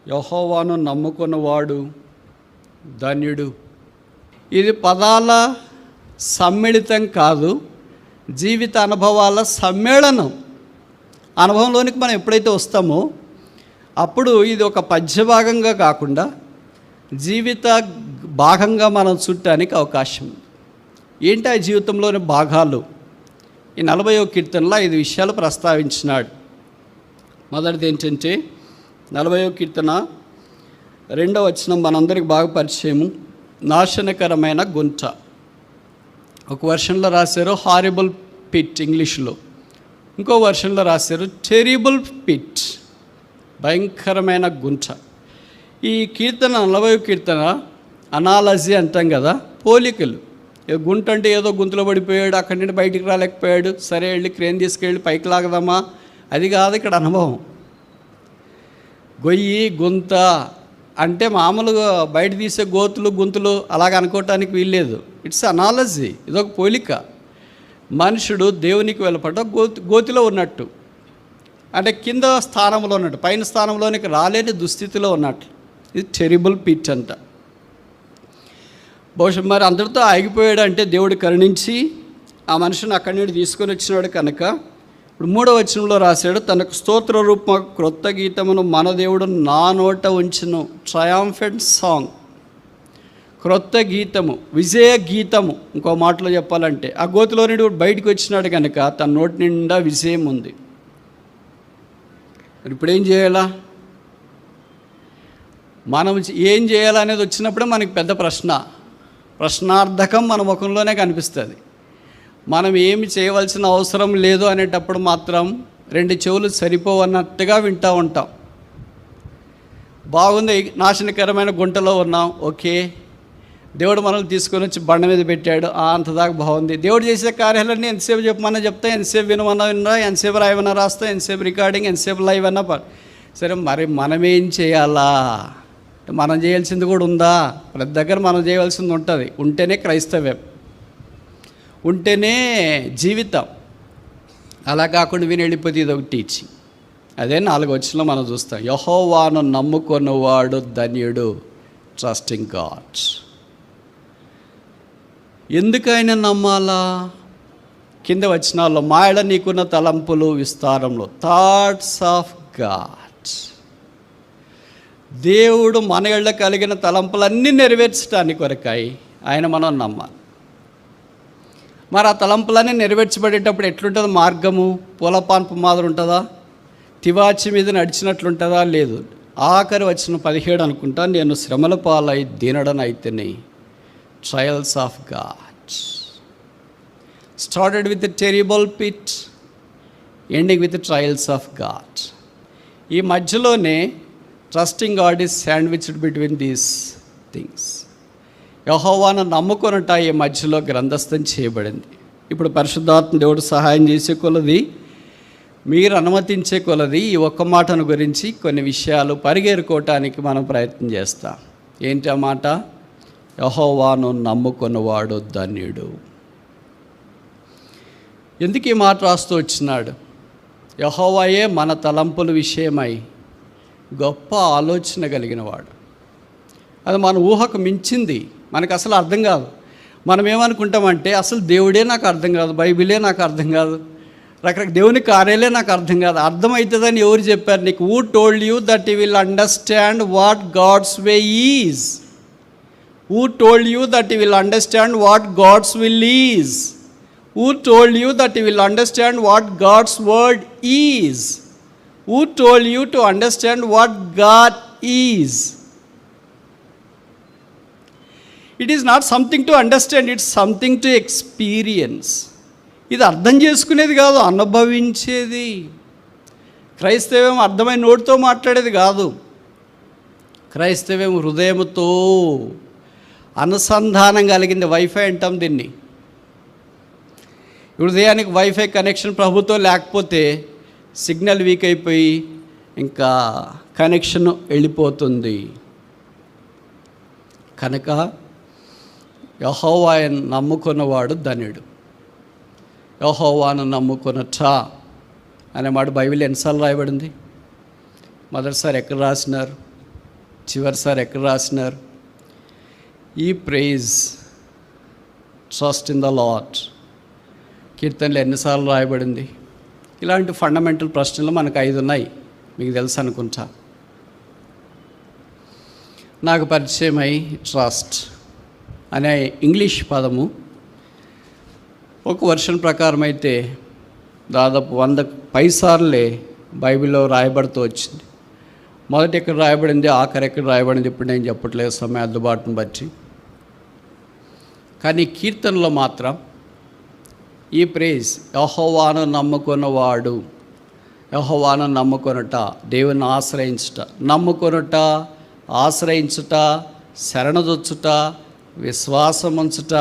యెహోవాను నమ్ముకున్నవాడు ధన్యుడు. ఇది పదాల సమ్మిళితం కాదు, జీవిత అనుభవాల సమ్మేళనం. అనుభవంలోనికి మనం ఎప్పుడైతే వస్తామో అప్పుడు ఇది ఒక పద్య భాగంగా కాకుండా జీవిత భాగంగా మనం చుట్టానికి అవకాశం ఉంది. ఏంటి ఆ జీవితంలోని భాగాలు? ఈ 40వ కీర్తనలో 5 విషయాలు ప్రస్తావించినాడు. మొదటిది ఏంటంటే 40వ కీర్తన 2వ వచనం మనందరికి బాగా పరిచయము. నాశనకరమైన గుంట. ఒక వర్షన్లో రాశారు హారిబుల్ పిట్ ఇంగ్లీష్లో, ఇంకో వర్షన్లో రాశారు టెరిబుల్ పిట్, భయంకరమైన గుంట. ఈ కీర్తన 40వ కీర్తన అనాలజీ అంటాం కదా, పోలికలు. గుంట అంటే ఏదో గుంతలో పడిపోయాడు, అక్కడి నుండి బయటికి రాలేకపోయాడు, సరే వెళ్ళి క్రేన్ తీసుకెళ్ళి పైకి లాగదామా, అది కాదు ఇక్కడ అనుభవం. గొయ్యి గుంత అంటే మామూలుగా బయట తీసే గోతులు గుంతులు అలాగ అనుకోవటానికి వీల్లేదు. ఇట్స్ అనాలజీ, ఇదొక పోలిక. మనుషుడు దేవునికి వెళ్ళపడ్డ గోతిలో ఉన్నట్టు, అంటే కింద స్థానంలో ఉన్నట్టు, పైన స్థానంలోనికి రాలేని దుస్థితిలో ఉన్నట్టు. ఇది టెరిబుల్ పిట్ అంట. బహుశా మరి అందరితో ఆగిపోయాడు అంటే దేవుడు కరుణించి ఆ మనిషిని అక్కడి నుండి తీసుకొని వచ్చినాడు కనుక ఇప్పుడు 3వ వచనంలో రాశాడు, తనకు స్తోత్ర రూప క్రొత్త గీతమును మన దేవుడు నా నోట ఉంచును. ట్రయాంఫెంట్ సాంగ్, క్రొత్త గీతము, విజయ గీతము. ఇంకో మాటలో చెప్పాలంటే ఆ గోతిలో నుండి బయటికి వచ్చినాడు కనుక తన నోటి నిండా విజయం ఉంది. మరి ఇప్పుడు ఏం చేయాలా? మనం ఏం చేయాలనేది వచ్చినప్పుడే మనకి పెద్ద ప్రశ్నార్థకం మన ముఖంలోనే కనిపిస్తుంది. మనం ఏమి చేయవలసిన అవసరం లేదు అనేటప్పుడు మాత్రం 2 చెవులు సరిపోవన్నట్టుగా వింటూ ఉంటాం. బాగుంది, నాశనకరమైన గుంటలో ఉన్నాం, ఓకే. దేవుడు మనల్ని తీసుకొని వచ్చి బండ మీద పెట్టాడు, అంతదాకా బాగుంది. దేవుడు చేసే కార్యాలన్నీ ఎంతసేపు చెప్పమన్నా చెప్తా, ఎంతసేపు వినమన్నా వినరా, ఎంతసేపు రాయమన్నా రాస్తా, ఎంతసేపు రికార్డింగ్, ఎంతసేపు లైవ్ అన్నా సరే. మరి మనమేం చేయాలా? మనం చేయాల్సింది కూడా ఉందా? ప్రతి దగ్గర మనం చేయవలసింది ఉంటుంది. ఉంటేనే క్రైస్తవ్యం, ఉంటేనే జీవితం. అలా కాకుండా విని వెళ్ళిపోతే ఇది ఒక టీచింగ్. అదే 4వ వచనంలో మనం చూస్తాం, యెహోవాను నమ్ముకున్నవాడు ధన్యుడు. Trusting God. ఎందుకైనా నమ్మాలా? కింద వచనాల్లో మాయల నీకున్న తలంపులు విస్తారంలో, థాట్స్ ఆఫ్ గాడ్. దేవుడు మన ఏళ్ళ కలిగిన తలంపులన్నీ నెరవేర్చడానికి కొరకాయి ఆయన మనం నమ్మాలి. మరి ఆ తలంపులన్నీ నెరవేర్చబడేటప్పుడు ఎట్లుంటుందో మార్గము? పూలపాన్పు మాదిరి ఉంటుందా? తివాచి మీద నడిచినట్లుంటుందా? లేదు. ఆఖరి వచ్చిన 17 అనుకుంటా, నేను శ్రమల పాలై దీనడనైతేనే. Trials of God. Started with terrible pit, ending with trials of God. ఈ మధ్యలోనే trusting God is sandwiched between these things. యెహోవాను నమ్ముకొనుట ఈ మధ్యలో గ్రంథస్థం చేయబడింది. ఇప్పుడు పరిశుద్ధాత్మ దేవుడు సహాయం చేసే కొలది, మీరు అనుమతించే కొలది ఈ ఒక్క మాటను గురించి కొన్ని విషయాలు పరిగెరుకోవటానికి మనం ప్రయత్నం చేస్తాం. ఏంటి ఆ మాట? యెహోవాను నమ్ముకొన్నవాడు ధన్యుడు. ఎందుకు ఈ మాట రాస్తూ వచ్చినాడు? యెహోవాయే మన తలంపుల విషయమై గొప్ప ఆలోచన కలిగినవాడు. అది మన ఊహకు మించింది, మనకు అసలు అర్థం కాదు. మనం ఏమనుకుంటామంటే అసలు దేవుడే నాకు అర్థం కాదు, బైబిలే నాకు అర్థం కాదు, రకరకాల దేవుని కార్యాలే నాకు అర్థం కాదు. అర్థమవుతుందని ఎవరు చెప్పారు నీకు? Who told you that you will understand what God's way is? Who told you that you will understand what God's will is? Who told you that you will understand what God's word is? Who told you to understand what God is? It is not something to understand, it's something to experience. ఇది అర్థం చేసుకునేది కాదు, అనుభవించేది. క్రైస్తవ్యం అర్థమైన నోటితో మాట్లాడేది కాదు. క్రైస్తవ్యం హృదయంతో అనుసంధానం కలిగింది. వైఫై అంటాం దీన్ని. హృదయానికి వైఫై కనెక్షన్ ప్రభుత్వం లేకపోతే సిగ్నల్ వీక్ అయిపోయి ఇంకా కనెక్షన్ వెళ్ళిపోతుంది. కనుక యెహోవాను నమ్ముకున్నవాడు ధన్యుడు. యెహోవాను నమ్ముకొనుట అనే మాట బైబిల్ ఎన్నిసార్లు రాయబడింది? మొదటిసారి ఎక్కడ రాసినారు? చివరిసారి ఎక్కడ రాసినారు? ఈ praise trust in the Lord. కీర్తనలు ఎన్నిసార్లు రాయబడింది? ఇలాంటి ఫండమెంటల్ ప్రశ్నలు మనకు 5 ఉన్నాయి, మీకు తెలుసు అనుకుంటా. నాకు పరిచయమై ట్రస్ట్ అనే ఇంగ్లీష్ పదము ఒక వర్షన్ ప్రకారం అయితే దాదాపు 100 పైసార్లే బైబిల్లో రాయబడుతూ వచ్చింది. మొదటి ఎక్కడ రాయబడింది, ఆఖరి ఎక్కడ రాయబడింది ఇప్పుడు నేను చెప్పట్లేదు సమయ అందుబాటును బట్టి. కానీ కీర్తనలో మాత్రం ఈ ప్రైజ్ యెహోవాను నమ్ముకొనవాడు, యెహోవాను నమ్ముకొనుట, దేవుని ఆశ్రయించుట, నమ్ముకొనుట, ఆశ్రయించుట, శరణదొచ్చుట, విశ్వాసముంచుట,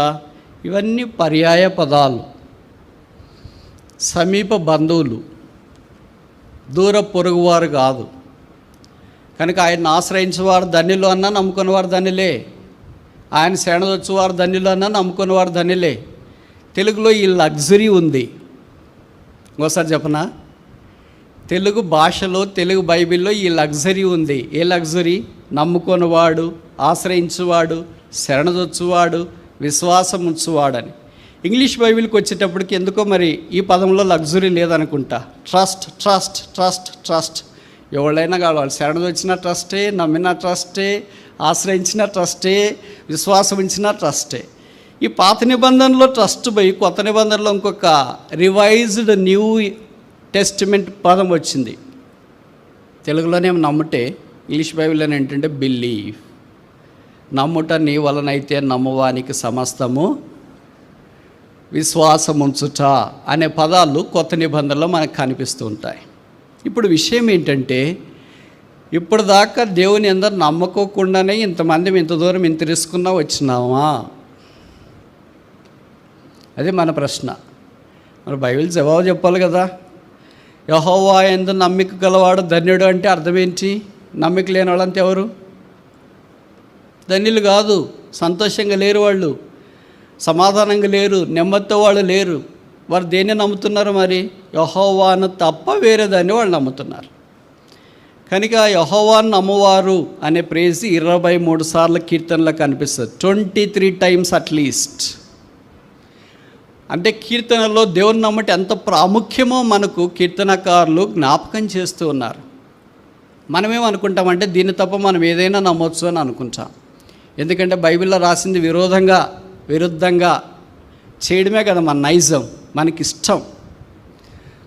ఇవన్నీ పర్యాయ పదాలు. సమీప బంధువులు, దూర పొరుగువారు కాదు. కనుక ఆయన్ని ఆశ్రయించేవారు ధన్యులు అన్నా నమ్ముకునేవారు ధన్యులే, ఆయన శరణదొచ్చేవారు ధన్యులు అన్నా నమ్ముకునేవారు ధన్యులే. తెలుగులో ఈ లగ్జరీ ఉంది. ఇంకోసారి చెప్పనా? తెలుగు భాషలో, తెలుగు బైబిల్లో ఈ లగ్జరీ ఉంది. ఏ లగ్జరీ? నమ్ముకొనివాడు, ఆశ్రయించువాడు, శరణదొచ్చువాడు, విశ్వాసం ఉంచువాడని. ఇంగ్లీష్ బైబిల్కి వచ్చేటప్పటికి ఎందుకో మరి ఈ పదంలో లగ్జరీ లేదనుకుంటా. Trust trust trust trust. ఎవరైనా కావాలి, శరణదొచ్చిన ట్రస్టే, నమ్మిన ట్రస్టే, ఆశ్రయించిన ట్రస్టే, విశ్వాసం ఉంచిన ట్రస్టే. ఈ పాత నిబంధనలో ట్రస్ట్ పోయి కొత్త నిబంధనలో ఇంకొక రివైజ్డ్ న్యూ టెస్టిమెంట్ పదం వచ్చింది. తెలుగులోనే నమ్ముటే, ఇంగ్లీష్ బైబిల్లోనే ఏంటంటే బిలీవ్. నమ్ముట నీ వలనైతే నమ్మువానికి సమస్తము, విశ్వాసం ఉంచుట అనే పదాలు కొత్త నిబంధనలో మనకు కనిపిస్తూ ఉంటాయి. ఇప్పుడు విషయం ఏంటంటే, ఇప్పటిదాకా దేవుని అందరూ నమ్మకోకుండానే ఇంతమంది ఇంత దూరం ఇంత రిస్కున్నా వచ్చినామా? అదే మన ప్రశ్న. మరి బైబిల్ జవాబు చెప్పాలి కదా. యెహోవా యందు నమ్మిక గలవాడు ధన్యుడు అంటే అర్థం ఏంటి? నమ్మిక లేని వాళ్ళంతా ఎవరు? ధన్యులు కాదు. సంతోషంగా లేరు వాళ్ళు, సమాధానంగా లేరు, నెమ్మదితో వాళ్ళు లేరు. వారు దేన్ని నమ్ముతున్నారు? మరి యెహోవాను తప్ప వేరే దాన్ని వాళ్ళు నమ్ముతున్నారు. కనుక యెహోవాను నమ్మువారు అనే ప్రేజ్ 23 సార్లు కీర్తనలో కనిపిస్తుంది, 23 టైమ్స్ అట్లీస్ట్. అంటే కీర్తనలో దేవుని నమ్మటం ఎంత ప్రాముఖ్యమో మనకు కీర్తనకారులు జ్ఞాపకం చేస్తూ ఉన్నారు. మనమేమనుకుంటామంటే దీన్ని తప్ప మనం ఏదైనా నమ్మొచ్చు అని అనుకుంటాం. ఎందుకంటే బైబిల్లో రాసింది విరుద్ధంగా చేయడమే కదా మన నైజం, మనకిష్టం.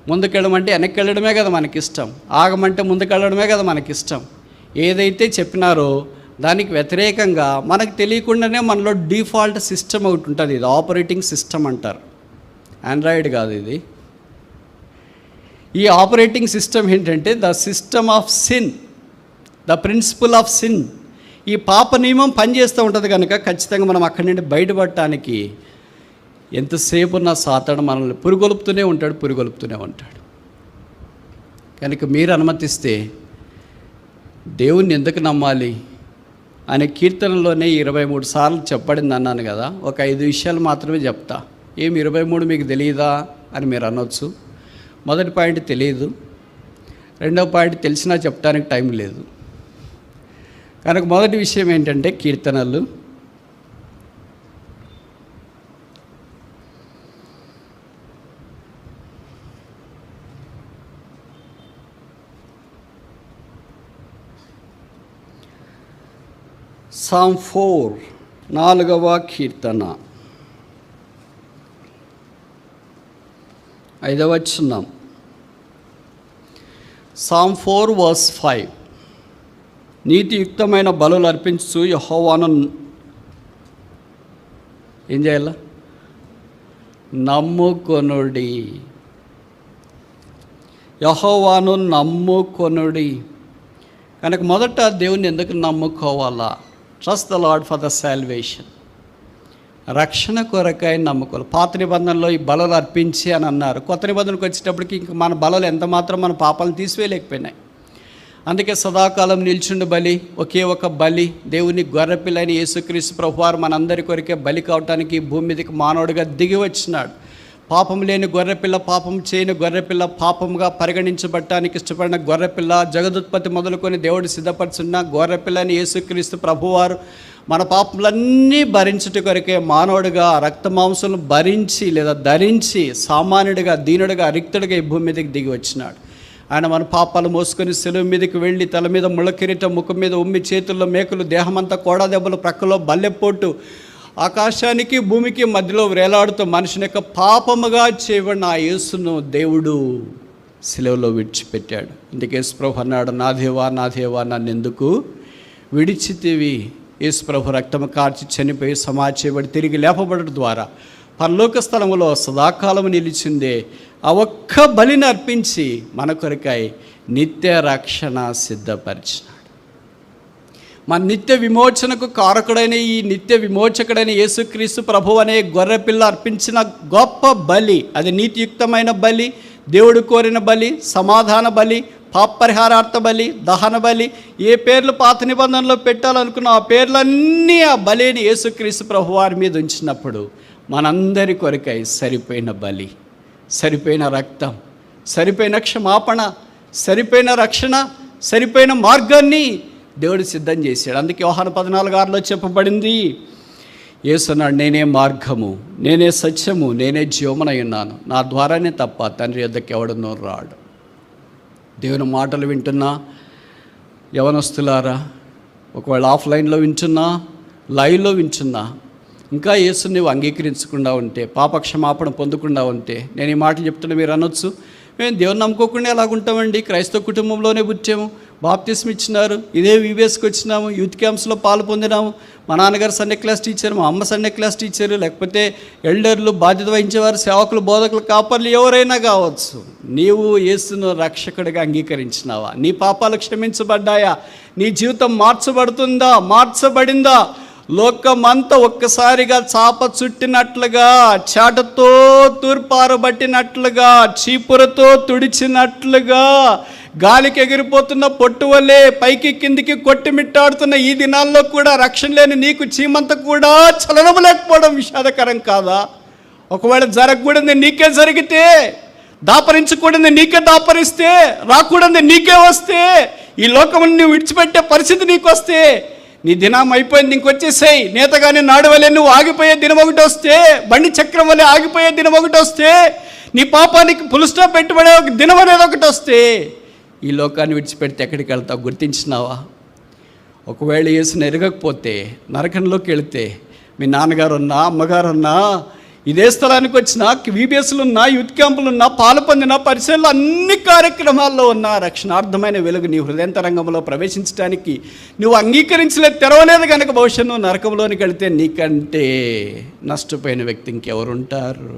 ముందుకెళ్ళమంటే వెనక్కి వెళ్ళడమే కదా మనకిష్టం, ఆగమంటే ముందుకెళ్ళడమే కదా మనకిష్టం. ఏదైతే చెప్పినారో దానికి వ్యతిరేకంగా మనకు తెలియకుండానే మనలో డిఫాల్ట్ సిస్టమ్ ఒకటి ఉంటుంది. ఇది ఆపరేటింగ్ సిస్టమ్ అంటారు, ఆండ్రాయిడ్ కాదు ఇది. ఈ ఆపరేటింగ్ సిస్టమ్ ఏంటంటే the system of sin, the principle of sin. ఈ పాప నియమం పనిచేస్తూ ఉంటుంది కనుక ఖచ్చితంగా మనం అక్కడి నుండి బయటపడటానికి ఎంతసేపు ఉన్న సాతాను మనల్ని పురుగొలుపుతూనే ఉంటాడు. కనుక మీరు అనుమతిస్తే దేవుణ్ణి ఎందుకు నమ్మాలి అనే కీర్తనలోనే 23 సార్లు చెప్పబడింది అన్నాను కదా. ఒక 5 విషయాలు మాత్రమే చెప్తా. ఏమి 23 మీకు తెలియదా అని మీరు అనొచ్చు. మొదటి పాయింట్ తెలియదు, రెండవ పాయింట్ తెలిసినా చెప్పడానికి టైం లేదు. కనుక మొదటి విషయం ఏంటంటే కీర్తనలు Psalm 4 4వ కీర్తన 5వ వచనం. Psalm 4 verse 5. నీతియుక్తమైన బలులు అర్పించు యెహోవాను ఏం చేయాల? నమ్ముకొనుడి. యెహోవాను నమ్ముకొనుడి. కనుక మొదట దేవుని ఎందుకు నమ్ముకోవాలా? Trust the Lord for the salvation. రక్షణ కొరకై నమ్ముకోవాలి. పాత నిబంధనలో ఈ బలులు అర్పించి అని అన్నారు. కొత్త నిబంధనకు వచ్చేటప్పటికి ఇంక మన బలులు ఎంత మాత్రం మన పాపాలను తీసివేయలేకపోయినాయి. అందుకే సదాకాలం నిల్చుండి బలి, ఒకే ఒక బలి, దేవుని గొర్రెపిల్లని యేసుక్రీస్తు ప్రభువారు మనందరి కొరకే బలి కావటానికి భూమి మీదకి మానవుడిగా దిగి వచ్చినాడు. పాపం లేని గొర్రెపిల్ల, పాపం చేయని గొర్రెపిల్ల, పాపముగా పరిగణించబడటానికి ఇష్టపడిన గొర్రెపిల్ల, జగదుత్పత్తి మొదలుకొని దేవుడు సిద్ధపరచున్న గొర్రెపిల్లని యేసుక్రీస్తు ప్రభువారు మన పాపములన్నీ భరించుట కొరకే మానవుడిగా రక్తమాంసం భరించి లేదా ధరించి సామాన్యుడిగా, దీనుడిగా, రిక్తుడిగా ఈ భూమి మీదకి దిగి వచ్చినాడు. ఆయన మన పాపాలు మోసుకొని సెలువు మీదకి వెళ్ళి తల మీద ముళ్ళ కిరీటం, ముఖం మీద ఉమ్మి, చేతుల్లో మేకులు, దేహమంతా కోడా దెబ్బలు, ప్రక్కలో బల్లెపోటు, ఆకాశానికి భూమికి మధ్యలో వేలాడుతూ మనుషుని యొక్క పాపముగా చేయబడిన ఆ యేసును దేవుడు శిలువలో విడిచిపెట్టాడు. అందుకే యేసుప్రభు అన్నాడు, నా దేవా నా దేవా నన్నెందుకు విడిచితివి. యేసుప్రభు రక్తము కార్చి చనిపోయి సమాధి చేయబడి తిరిగి లేపబడడం ద్వారా పరలోక స్థలములో సదాకాలము నిలిచిందే ఆ ఒక్క బలిని అర్పించి మన కొరకై నిత్య రక్షణ సిద్ధపరిచినాడు. మన నిత్య విమోచనకు కారకుడైన ఈ నిత్య విమోచకుడైన యేసుక్రీస్తు ప్రభు అనే గొర్రెపిల్ల అర్పించిన గొప్ప బలి, అది నీతియుక్తమైన బలి, దేవుడు కోరిన బలి, సమాధాన బలి, పాపపరిహారార్థ బలి, దహన బలి, ఏ పేర్లు పాత నిబంధనలో పెట్టాలనుకున్న ఆ పేర్లన్నీ ఆ బలిని యేసుక్రీస్తు ప్రభు వారి మీద ఉంచినప్పుడు మనందరి కొరకై సరిపోయిన బలి, సరిపోయిన రక్తం, సరిపోయిన క్షమాపణ, సరిపోయిన రక్షణ, సరిపోయిన మార్గాన్ని దేవుడు సిద్ధం చేశాడు. అందుకే యోహాను 14:6లో చెప్పబడింది, యేసు అన్నాడు, నేనే మార్గము, నేనే సత్యము, నేనే జీవమునై ఉన్నాను, నా ద్వారానే తప్ప తండ్రి యొద్దకు ఎవడునూ రాడు. దేవుని మాటలు వింటున్నా యవనస్తులారా, ఒకవేళ ఆఫ్లైన్లో వింటున్నా, లైవ్లో వింటున్నా, ఇంకా యేసుని నువ్వు అంగీకరించకుండా ఉంటే, పాప క్షమాపణ పొందకుండా ఉంటే, నేను ఈ మాటలు చెప్తున్నా మీరు అనొచ్చు, మేము దేవుని నమ్ముకోకుండా ఎలాగుంటామండి, క్రైస్తవ కుటుంబంలోనే పుట్టాము, బాప్తిస్మ ఇచ్చినారు, ఇదే వీబీఎస్కి వచ్చినాము, యూత్ క్యాంప్స్లో పాలు పొందినాము, మా నాన్నగారు సండే క్లాస్ టీచర్, మా అమ్మ సండే క్లాస్ టీచరు, లేకపోతే ఎల్డర్లు, బాధ్యత వహించేవారు, సేవకులు, బోధకులు, కాపర్లు ఎవరైనా కావచ్చు. నీవు యేసును రక్షకుడిగా అంగీకరించినావా? నీ పాపాలు క్షమించబడ్డాయా? నీ జీవితం మార్చబడుతుందా, మార్చబడిందా? లోకమంతా ఒక్కసారిగా చాప చుట్టినట్లుగా, చాటతో తూర్పారబట్టినట్లుగా, చీపురతో తుడిచినట్లుగా, గాలికి ఎగిరిపోతున్న పొట్టు వల్లే పైకి కిందికి కొట్టిమిట్టాడుతున్న ఈ దినాల్లో కూడా రక్షణ లేని నీకు చీమంత కూడా చలనం లేకపోవడం విషాదకరం కాదా? ఒకవేళ జరగకూడదు నీకే జరిగితే, దాపరించకూడదు నీకే దాపరిస్తే, రాకూడదు నీకే వస్తే, ఈ లోకం నువ్వు విడిచిపెట్టే పరిస్థితి నీకు వస్తే, నీ దినం అయిపోయింది ఇంకొచ్చేసాయి, నేతగానే నాడు వల్లే నువ్వు ఆగిపోయే దినం ఒకటి వస్తే, బండి చక్రం వల్లే ఆగిపోయే దినం ఒకటి వస్తే, నీ పాపానికి ఫుల్ స్టాప్ పెట్టుబడే ఒక దినం అనేది ఒకటి వస్తే, ఈ లోకాన్ని విడిచిపెడితే ఎక్కడికి వెళ్తావు గుర్తించినావా? ఒకవేళ యేసుని ఎరగకపోతే నరకంలోకి వెళితే, మీ నాన్నగారు ఉన్నా, అమ్మగారు ఉన్నా, ఇదే స్థలానికి వచ్చిన వీబీఎస్లు ఉన్నా, యూత్ క్యాంపులు ఉన్నా, పాలు పొందిన పరిచయాలు, అన్ని కార్యక్రమాల్లో ఉన్న రక్షణార్థమైన వెలుగు నీ హృదయంతరంగంలో ప్రవేశించడానికి నువ్వు అంగీకరించలేదు, తెరవలేదు కనుక భవిష్యత్తు నువ్వు నరకంలోనికి వెళితే నీకంటే నష్టపోయిన వ్యక్తి ఇంకెవరుంటారు?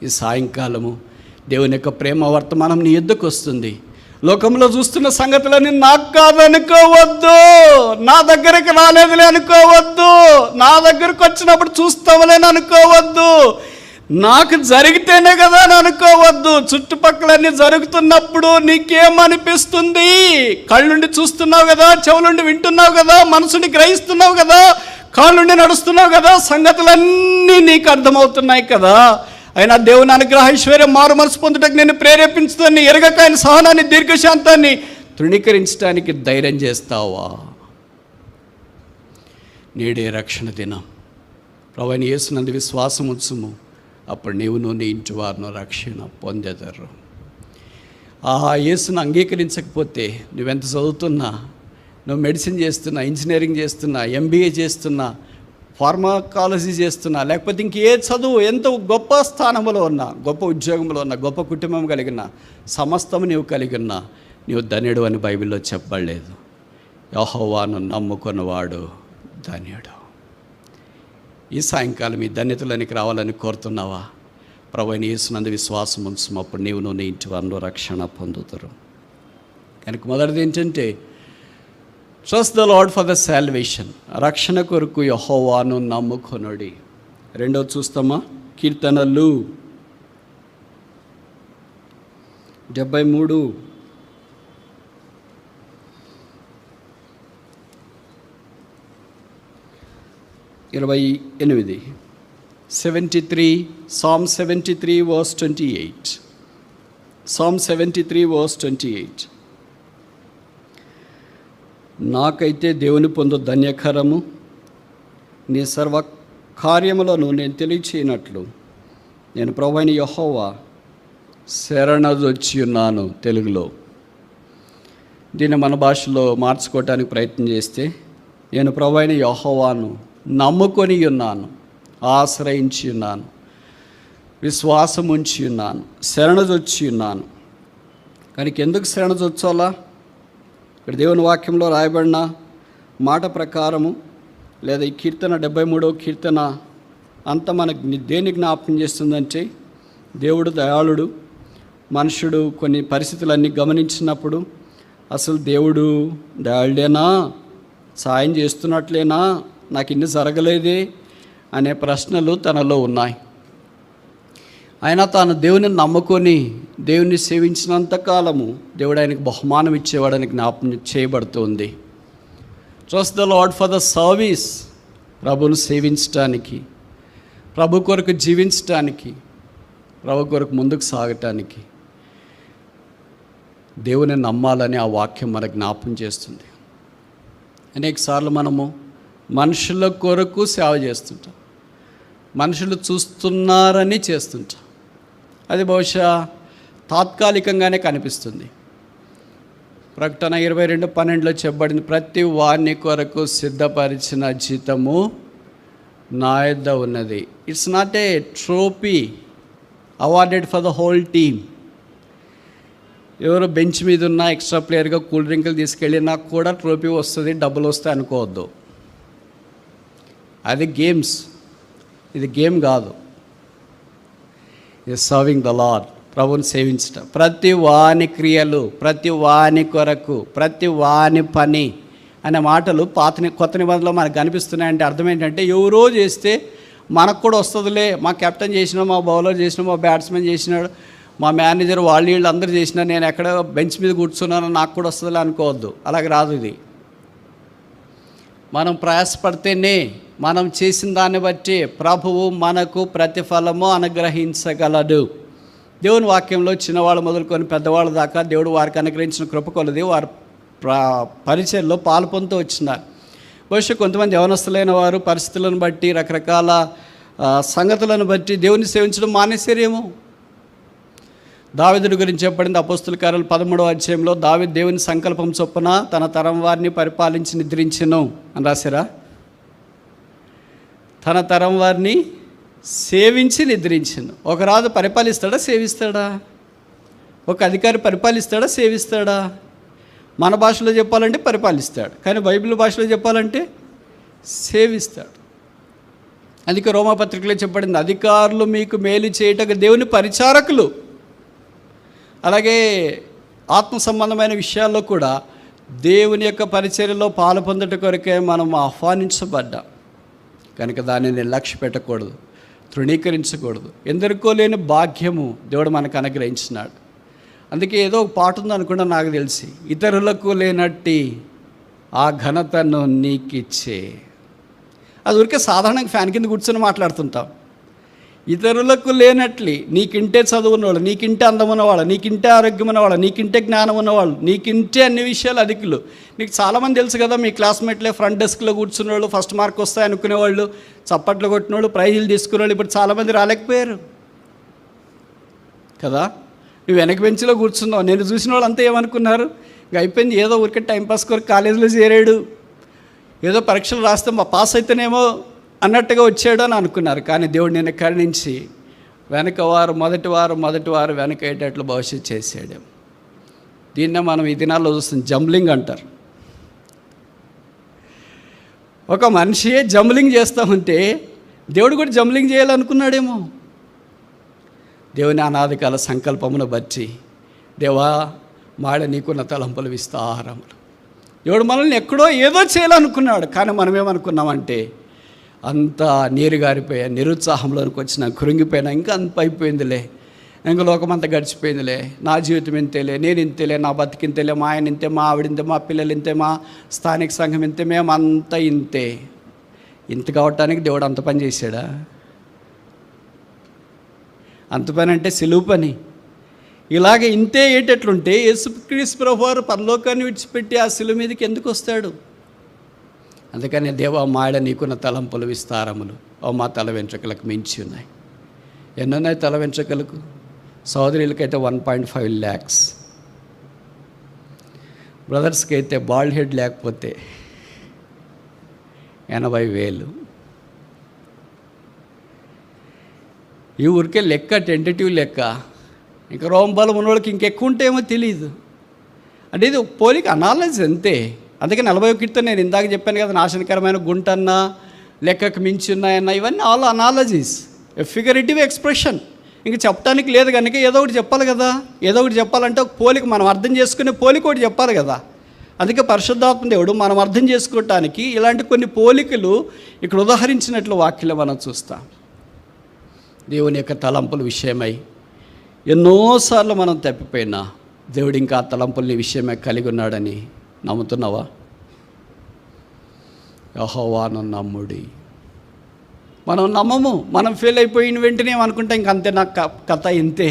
ఈ సాయంకాలము దేవుని యొక్క ప్రేమ వర్తమానం నీ ఎద్దుకు వస్తుంది. లోకంలో చూస్తున్న సంగతులని నాకు కాదనుకోవద్దు, నా దగ్గరికి రాలేదులే అనుకోవద్దు, నా దగ్గరకు వచ్చినప్పుడు చూస్తావులేని అనుకోవద్దు, నాకు జరిగితేనే కదా అని అనుకోవద్దు. చుట్టుపక్కలన్నీ జరుగుతున్నప్పుడు నీకేమనిపిస్తుంది? కళ్ళుండి చూస్తున్నావు కదా, చెవులుండి వింటున్నావు కదా, మనసుని గ్రహిస్తున్నావు కదా, కాళ్ళుండి నడుస్తున్నావు కదా, సంగతులన్నీ నీకు అర్థమవుతున్నాయి కదా. అయినా దేవుని అనుగ్రహ ఐశ్వర్యం మారు మనసు పొందుటకు నేను ప్రేరేపించుతాన్ని ఎరగక ఆయన సహనాన్ని, దీర్ఘశాంతాన్ని తృణీకరించడానికి ధైర్యం చేస్తావా? నేడే రక్షణ దినం. ప్రభువైన యేసునందు విశ్వాసం ఉంచుము, అప్పుడు నీవును నీ ఇంటి వారిను రక్షణ పొందెదరు. ఆ యేసును అంగీకరించకపోతే నువ్వెంత చదువుతున్నా, నువ్వు మెడిసిన్ చేస్తున్నా, ఇంజనీరింగ్ చేస్తున్నా, ఎంబీఏ చేస్తున్నా, ఫార్మాకాలజీ చేస్తున్నా, లేకపోతే ఇంకే చదువు, ఎంత గొప్ప స్థానంలో ఉన్నా, గొప్ప ఉద్యోగంలో ఉన్నా, గొప్ప కుటుంబం కలిగిన, సమస్తము నీవు కలిగిన, నీవు ధన్యుడు అని బైబిల్లో చెప్పబడలేదు. యెహోవాను నమ్ముకున్నవాడు ధన్యుడు. ఈ సాయంకాలం ఈ ధన్యతలోనికి రావాలని కోరుతున్నావా? ప్రభువైన యేసునందు విశ్వాసం ఉంచుము, అప్పుడు నీవును నీ ఇంటి వారిలో రక్షణ పొందుతారు. కనుక మొదటిది ఏంటంటే, trust the Lord for the salvation. రక్షణ కొరకు యెహోవాను నమ్ముకొనుడి. రెండోది చూస్తామా? కీర్తనలు 73 28. 73, Psalm 73 verse 28. Psalm 73 verse 28. నాకైతే దేవుని పొందు ధన్యకరము, నీ సర్వ కార్యములను నేను తెలియచేయనట్లు నేను ప్రభువైన యెహోవా శరణొచ్చి ఉన్నాను. తెలుగులో దీన్ని మన భాషలో మార్చుకోవటానికి ప్రయత్నం చేస్తే, నేను ప్రభువైన యెహోవాను నమ్ముకొని ఉన్నాను, ఆశ్రయించి ఉన్నాను, విశ్వాసం ఉంచి ఉన్నాను, శరణొచ్చి ఉన్నాను. కానీ ఎందుకు శరణొచ్చాలా? ఇక్కడ దేవుని వాక్యంలో రాయబడిన మాట ప్రకారము, లేదా ఈ కీర్తన 73వ కీర్తన అంతా మనకు దేని జ్ఞాపకం చేస్తుందంటే, దేవుడు దయాళుడు. మనుషుడు కొన్ని పరిస్థితులన్నీ గమనించినప్పుడు అసలు దేవుడు దయాళుడేనా, సాయం చేస్తున్నట్లేనా, నాకు ఇన్ని జరగలేదే అనే ప్రశ్నలు తనలో ఉన్నాయి. అయినా తాను దేవుని నమ్ముకొని దేవుని సేవించినంతకాలము దేవుడు ఆయనకు బహుమానం ఇచ్చేవాడని జ్ఞాపకం చేయబడుతుంది. Trust the Lord for the service. ప్రభువును సేవించటానికి, ప్రభు కొరకు జీవించటానికి, ప్రభు కొరకు ముందుకు సాగటానికి దేవుని నమ్మాలని ఆ వాక్యం మనకు జ్ఞాపకం చేస్తుంది. అనేకసార్లు మనము మనుషుల కొరకు సేవ చేస్తుంటాం, మనుషులు చూస్తున్నారని చేస్తుంటాం. అది బహుశా తాత్కాలికంగానే కనిపిస్తుంది. ప్రకటన 22:12 చెప్పబడింది, ప్రతి వాని కొరకు సిద్ధపరిచిన జీతము నా యొద్ద ఉన్నది. It's not a trophy awarded for the whole team. ఎవరో బెంచ్ మీద ఉన్న ఎక్స్ట్రా ప్లేయర్గా కూల్ డ్రింకులు తీసుకెళ్ళి నాకు కూడా ట్రోఫీ వస్తుంది, డబ్బులు వస్తాయి అనుకోవద్దు. అది గేమ్స్, ఇది గేమ్ కాదు. ఇది సర్వింగ్ ద లార్డ్, ప్రభువుని సేవించటం. ప్రతి వాని క్రియలు, ప్రతి వాని కొరకు, ప్రతి వాని పని అనే మాటలు కొత్త నిబంధనలో మనకు కనిపిస్తున్నాయంటే అర్థం ఏంటంటే, ఎవరో చేస్తే మనకు కూడా వస్తుందిలే, మా కెప్టెన్ చేసినా, మా బౌలర్ చేసినా, మా బ్యాట్స్మెన్ చేసినాడు, మా మేనేజర్ వీళ్ళు అందరూ చేసినా, నేను ఎక్కడ బెంచ్ మీద కూర్చున్నానో నాకు కూడా వస్తుందిలే అనుకోవద్దు. అలాగే రాదు. ఇది మనం ప్రయాసపడితేనే, మనం చేసిన దాన్ని బట్టి ప్రభువు మనకు ప్రతిఫలము అనుగ్రహించగలడు. దేవుని వాక్యంలో చిన్నవాళ్ళు మొదలుకొని పెద్దవాళ్ళ దాకా దేవుడు వారికి అనుగ్రహించిన కృప కొలది వారు పరిచయంలో పాలు పొందుతూ వచ్చినారు. బహుశా కొంతమంది యవనస్తులైన వారు పరిస్థితులను బట్టి, రకరకాల సంగతులను బట్టి దేవుని సేవించడం మానేశారేమో. దావీదుడి గురించి చెప్పబడింది అపోస్తుల కార్యాలు 13వ అధ్యాయంలో, దావీదు దేవుని సంకల్పం చొప్పున తన తరం వారిని పరిపాలించి నిద్రించెను అని రాశారా? తన తరం వారిని సేవించి నిద్రించెను. ఒక రాజు పరిపాలిస్తాడా, సేవిస్తాడా? ఒక అధికారి పరిపాలిస్తాడా, సేవిస్తాడా? మన భాషలో చెప్పాలంటే పరిపాలిస్తాడు, కానీ బైబిల్ భాషలో చెప్పాలంటే సేవిస్తాడు. అందుకే రోమాపత్రికలో చెప్పబడింది, అధికారులు మీకు మేలు చేయటకు దేవుని పరిచారకులు. అలాగే ఆత్మ సంబంధమైన విషయాల్లో కూడా దేవుని యొక్క పరిచర్యలో పాలు పొందట కొరకే మనం ఆహ్వానించబడ్డాం. కనుక దానిని లక్ష్య పెట్టకూడదు, తృణీకరించకూడదు. ఎందరికో లేని భాగ్యము దేవుడు మనకు అనుగ్రహించినాడు. అందుకే ఏదో ఒక పాట ఉందనుకుండా నాకు తెలిసి, ఇతరులకు లేనట్టి ఆ ఘనతను నీకిచ్చే. అది ఊరికే సాధారణంగా ఫ్యాన్ కింద కూర్చొని మాట్లాడుతుంటాం. ఇతరులకు లేనట్లు నీకింటే చదువు ఉన్నవాళ్ళు, నీకింటే అందం ఉన్నవాళ్ళు, నీకింటే ఆరోగ్యం ఉన్నవాళ్ళు, నీకింటే జ్ఞానం ఉన్నవాళ్ళు, నీకింటే అన్ని విషయాలు అధికులు. నీకు చాలామంది తెలుసు కదా, మీ క్లాస్మేట్లే ఫ్రంట్ డెస్క్లో కూర్చున్నవాళ్ళు, ఫస్ట్ మార్క్ వస్తాయి అనుకునేవాళ్ళు, చప్పట్లు కొట్టినవాళ్ళు, ప్రైజులు తీసుకునేవాళ్ళు ఇప్పుడు చాలామంది రాలేకపోయారు కదా. నువ్వు వెనక బెంచ్లో కూర్చున్నావు. నేను చూసిన వాళ్ళు అంతా ఏమనుకున్నారు, ఇంకా అయిపోయింది, ఏదో ఊరికే టైంపాస్ కొరకు కాలేజీలో చేరాడు, ఏదో పరీక్షలు రాస్తే మా పాస్ అయితేనేమో అన్నట్టుగా వచ్చాడు అని అనుకున్నారు. కానీ దేవుడు నేను కరుణించి మొదటి వారు వెనక అయ్యేటట్లు భవిష్యత్తు చేసాడు. దీన్నే మనం ఈ దినాల్లో చూస్తాం, జంబ్లింగ్ అంటారు. ఒక మనిషియే జంబ్లింగ్ చేస్తామంటే దేవుడు కూడా జంబ్లింగ్ చేయాలనుకున్నాడేమో. దేవుని అనాదికాల సంకల్పమును బట్టి, దేవా మాడ నీకున్న తలంపులు విస్తారములు. దేవుడు మనల్ని ఎక్కడో ఏదో చేయాలనుకున్నాడు, కానీ మనమేమనుకున్నామంటే అంతా నీరు గారిపోయా, నిరుత్సాహంలోనికి వచ్చిన, కృంగిపోయినా, ఇంకా అంత అయిపోయిందిలే, ఇంకా లోకమంతా గడిచిపోయిందిలే, నా జీవితం ఇంతేలే, నేను ఇంతేలే, నా బతికింతేలే, మా ఆయన ఇంతే, మా ఆవిడింతే, మా పిల్లలు ఇంతే, మా స్థానిక సంఘం ఇంతే, మేమంతా ఇంతే. ఇంత కావటానికి దేవుడు అంత పని చేశాడా? అంత పని అంటే సిలువు పని. ఇలాగ ఇంతే ఏటట్లుంటే యేసుక్రీస్తు ప్రభువారు పరలోకాన్ని విడిచిపెట్టి ఆ సిలువ మీదకి ఎందుకు వస్తాడు? అందుకని దేవా మాడ నీకున్న తలంపులు విస్తారములు మా తల వెంట్రుకలకు మించి ఉన్నాయి. ఎన్నున్నాయి తల వెంట్రుకలకు? సోదరులకైతే 1.5 lakhs, బ్రదర్స్కి అయితే బాల్డ్ హెడ్ లేకపోతే 80,000. ఈ ఊరికే లెక్క, టెంటేటివ్ లెక్క. ఇంకా రోమబలం ఉన్నోళ్ళకి ఇంకెక్కువ ఉంటేమో తెలియదు. అంటే ఇది పోలిక, అనాలజీ అంతే. అందుకే 41 నేను ఇందాక చెప్పాను కదా, నాశనకరమైన గుంటన్నా లెక్కకు మించి ఉన్నాయన్నా, ఇవన్నీ ఆల్ అనాలజీస్, ఫిగరేటివ్ ఎక్స్ప్రెషన్. ఇంక చెప్పడానికి లేదు కనుక ఏదో ఒకటి చెప్పాలి కదా. ఏదో ఒకటి చెప్పాలంటే ఒక పోలిక, మనం అర్థం చేసుకునే పోలిక ఒకటి చెప్పాలి కదా. అందుకే పరిశుద్ధాత్మ దేవుడు మనం అర్థం చేసుకోవటానికి ఇలాంటి కొన్ని పోలికలు ఇక్కడ ఉదాహరించినట్లు వాక్యంలో మనం చూస్తాం. దేవుని యొక్క తలంపుల విషయమై ఎన్నోసార్లు మనం తప్పిపోయినా దేవుడు ఇంకా ఆ తలంపుల్ని విషయమై కలిగి ఉన్నాడని నమ్ముతున్నావా? యెహోవాను నమ్ముడి. మనం నమ్మము. మనం ఫెయిల్ అయిపోయిన వెంటనే ఏమనుకుంటే ఇంకంతే, నా కథ ఇంతే.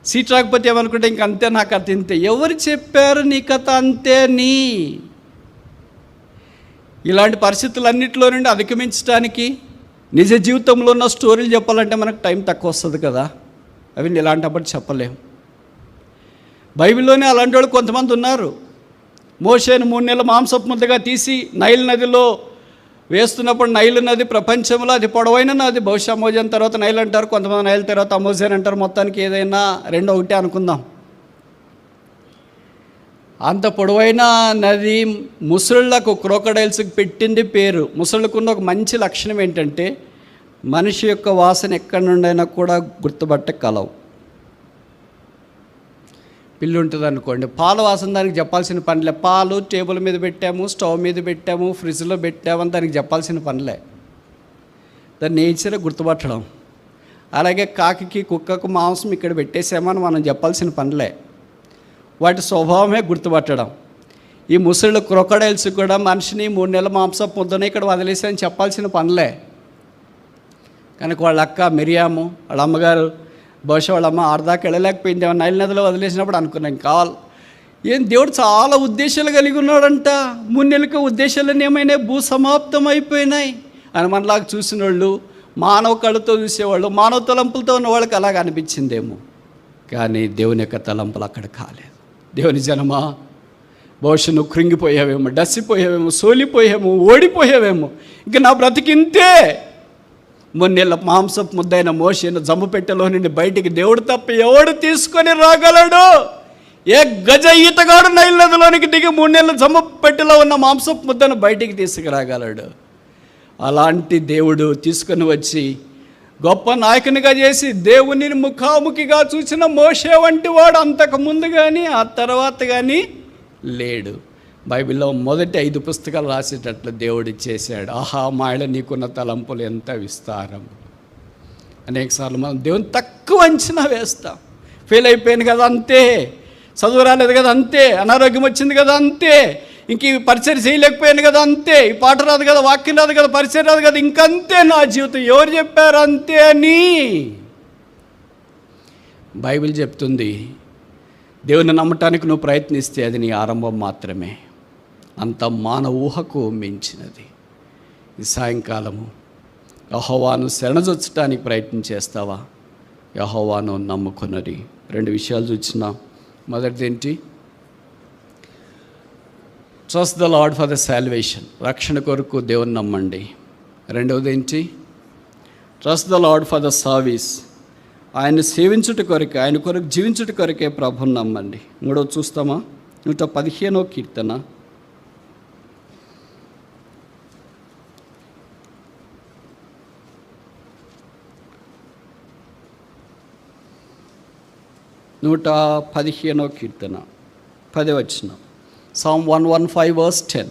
సీట్ రాకపోతే ఏమనుకుంటే ఇంకంతే, నా కథ ఇంతే. ఎవరు చెప్పారు నీ కథ అంతే నీ? ఇలాంటి పరిస్థితులన్నింటిలో నుండి అధిగమించడానికి నిజ జీవితంలో ఉన్న స్టోరీలు చెప్పాలంటే మనకు టైం తక్కువ వస్తుంది కదా. అవి ఇలాంటప్పుడు చెప్పలేం. బైబిల్లోనే అలాంటి వాళ్ళు కొంతమంది ఉన్నారు. మోషేను 3 నెలల మాంసపు ముద్దగా తీసి నైల్ నదిలో వేస్తున్నప్పుడు, నైలు నది ప్రపంచంలో అది పొడవైన నది. బహుశా అమోజన్ తర్వాత నైల్ అంటారు, కొంతమంది నైల్ తర్వాత అమోజన్ అంటారు. మొత్తానికి ఏదైనా రెండో ఒకటే అనుకుందాం. అంత పొడవైన నది ముసళ్ళకు, క్రోకడైల్స్కి పెట్టింది పేరు. ముసళ్ళకున్న ఒక మంచి లక్షణం ఏంటంటే మనిషి యొక్క వాసన ఎక్కడి నుండైనా కూడా గుర్తుపట్టగలవు. పిల్లి ఉంటుంది అనుకోండి, పాల వాసన దానికి చెప్పాల్సిన పనిలే. పాలు టేబుల్ మీద పెట్టాము, స్టవ్ మీద పెట్టాము, ఫ్రిడ్జ్లో పెట్టామని దానికి చెప్పాల్సిన పనిలే. దాని నేచరే గుర్తుపట్టడం. అలాగే కాకికి, కుక్కకు మాంసం ఇక్కడ పెట్టేసామని మనం చెప్పాల్సిన పనిలే. వాటి స్వభావమే గుర్తుపట్టడం. ఈ ముసళ్ళు, క్రొకడైల్స్ కూడా మనిషిని 3 నెలల మాంసం ముద్దనే ఇక్కడ వదిలేసామని చెప్పాల్సిన పనిలే. కనుక వాళ్ళ అక్క మిరియాము, వాళ్ళ అమ్మగారు, బహుశా వాళ్ళ అమ్మ ఆడదాకా వెళ్ళలేకపోయింది, నైల్ నదిలో వదిలేసినప్పుడు అనుకున్నాం కావాలి. ఏం దేవుడు చాలా ఉద్దేశాలు కలిగి ఉన్నాడంట. 3 నెలలకు ఉద్దేశాలన్నీ ఏమైనా భూసమాప్తం అయిపోయినాయి అని మనలాగా చూసిన వాళ్ళు, మానవ కళ్ళతో చూసేవాళ్ళు, మానవ తలంపులతో ఉన్న వాళ్ళకి అలాగ అనిపించిందేమో. కానీ దేవుని యొక్క తలంపులు అక్కడ కాలేదు. దేవుని జనమా, బహుశా నువ్వు కృంగిపోయావేమో, డసిపోయావేమో, సోలిపోయావేమో, ఓడిపోయావేమో. ఇంక నా బ్రతికింతే. 3 నెలల మాంసపు ముద్దైన మోషేను జమ్ముపెట్టెలో నుండి బయటికి దేవుడు తప్ప ఎవడు తీసుకొని రాగలడు? ఏ గజ ఈతగాడు నైల్ నదిలోనికి దిగి 3 నెలల జమ్ముపెట్టెలో ఉన్న మాంసపు ముద్దను బయటికి తీసుకురాగలడు? అలాంటి దేవుడు తీసుకొని వచ్చి గొప్ప నాయకునిగా చేసి దేవునిని ముఖాముఖిగా చూసిన మోషే వంటి వాడు అంతకుముందు కానీ ఆ తర్వాత కానీ లేడు. బైబిల్లో మొదటి 5 పుస్తకాలు రాసేటట్లు దేవుడు చేశాడు. ఆహా మాయల నీకున్న తలంపులు ఎంత విస్తారం. అనేకసార్లు మనం దేవుని తక్కువ అంచనా వేస్తాం. ఫెయిల్ అయిపోయాను కదా అంతే, చదువు రాలేదు కదా అంతే, అనారోగ్యం వచ్చింది కదా అంతే, ఇంక ఈ పరిచయం చేయలేకపోయాను కదా అంతే, ఈ పాట రాదు కదా, వాక్యం రాదు కదా, పరిచయం రాదు కదా, ఇంకంతే నా జీవితం. ఎవరు చెప్పారు అంతే అని? బైబిల్ చెప్తుంది, దేవుని నమ్మటానికి నువ్వు ప్రయత్నిస్తే అది నీ ఆరంభం మాత్రమే. అంత మానవ ఊహకు మించినది. ఈ సాయంకాలము యెహోవాను శరణజొచ్చటానికి ప్రయత్నం చేస్తావా? యెహోవాను నమ్ముకున్నది 2 విషయాలు చూసినా. మొదటిది ఏంటి? Trust the Lord for the salvation, రక్షణ కొరకు దేవుని నమ్మండి. రెండవది ఏంటి? Trust the Lord for the service, ఆయన సేవించుట కొరకే, ఆయన కొరకు జీవించుట కొరకే ప్రభుని నమ్మండి. మూడవది చూస్తామా? 115వ కీర్తన 115వ కీర్తన 10వ వచనం. Psalm 115 verse 10.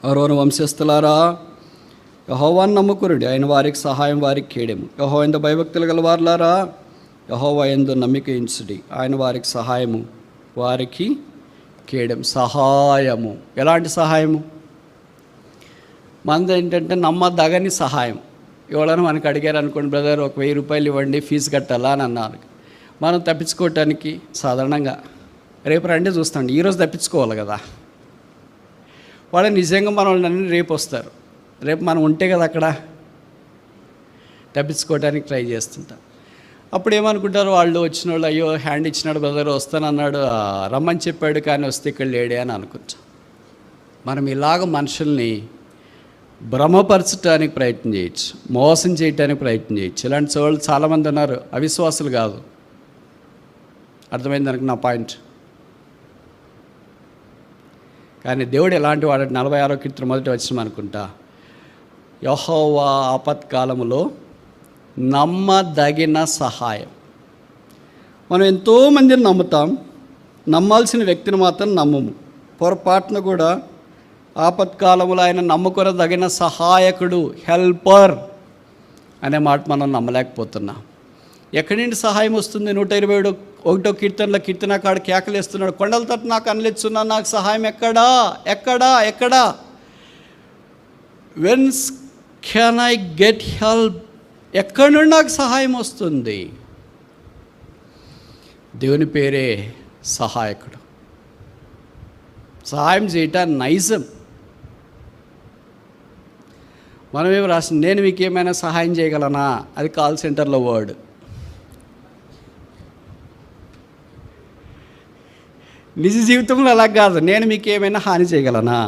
అహరోను వంశస్థులారా, యెహోవాను నమ్ముకునుడి, ఆయన వారికి సహాయం, వారికి కేడెము. యెహోవా యందు భయభక్తులు గలవారులారా, యెహోవా యందు నమ్మిక ఉంచుడి, ఆయన వారికి సహాయము, వారికి కేడెము. సహాయము. ఎలాంటి సహాయము? మనది ఏంటంటే నమ్మదగని సహాయం. ఎవరైనా మనకు అడిగారు అనుకోండి, బ్రదర్ ఒక 1000 రూపాయలు ఇవ్వండి ఫీజు కట్టాలా అని అన్నారు. మనం తప్పించుకోవటానికి సాధారణంగా రేపు రండి చూస్తాం, ఈరోజు తప్పించుకోవాలి కదా. వాళ్ళు నిజంగా మనల్ని రేపు వస్తారు, రేపు మనం ఉంటే కదా అక్కడ, తప్పించుకోవడానికి ట్రై చేస్తుంటాం. అప్పుడు ఏమనుకుంటారు వాళ్ళు, వచ్చిన వాళ్ళు, అయ్యో హ్యాండ్ ఇచ్చినాడు బ్రదర్ వస్తానన్నాడు, రమ్మని చెప్పాడు కానీ వస్తే ఇక్కడ లేడే అని అనుకుంటాం. మనం ఇలాగ మనుషుల్ని భ్రమపరచడానికి ప్రయత్నం చేయొచ్చు, మోసం చేయడానికి ప్రయత్నం చేయొచ్చు. ఇలాంటి వాళ్ళు చాలామంది ఉన్నారు, అవిశ్వాసులు కాదు. అర్థమైంది అనుకు నా పాయింట్. కానీ దేవుడు ఎలాంటి వాడు, 46వ కీర్తన మొదటి వచనం అనుకుంటా, యెహోవా ఆపత్కాలములో నమ్మదగిన సహాయం. మనం ఎంతోమందిని నమ్ముతాం, నమ్మాల్సిన వ్యక్తిని మాత్రం నమ్మము. పొరపాటున కూడా ఆపత్కాలములో ఆయన నమ్ముకొనదగిన సహాయకుడు, హెల్పర్ అనే మాట మనం నమ్మలేకపోతున్నాం. ఎక్కడి నుండి సహాయం వస్తుంది? 121వ కీర్తనలో కీర్తనకాడు కేకలేస్తున్నాడు, కొండల తట్టు నాకు అనలేచున్నా, నాకు సహాయం ఎక్కడా ఎక్కడా ఎక్కడా? Whence can I get help? ఎక్కడి నుండి నాకు సహాయం వస్తుంది? దేవుని పేరే సహాయకుడు. సహాయం చేయటం నైజం. మనమేమి రాసింది, నేను మీకు ఏమైనా సహాయం చేయగలనా? అది కాల్ సెంటర్లో వర్డ్. నిజ జీవితంలో అలా కాదు, నేను మీకు ఏమైనా హాని చేయగలనా.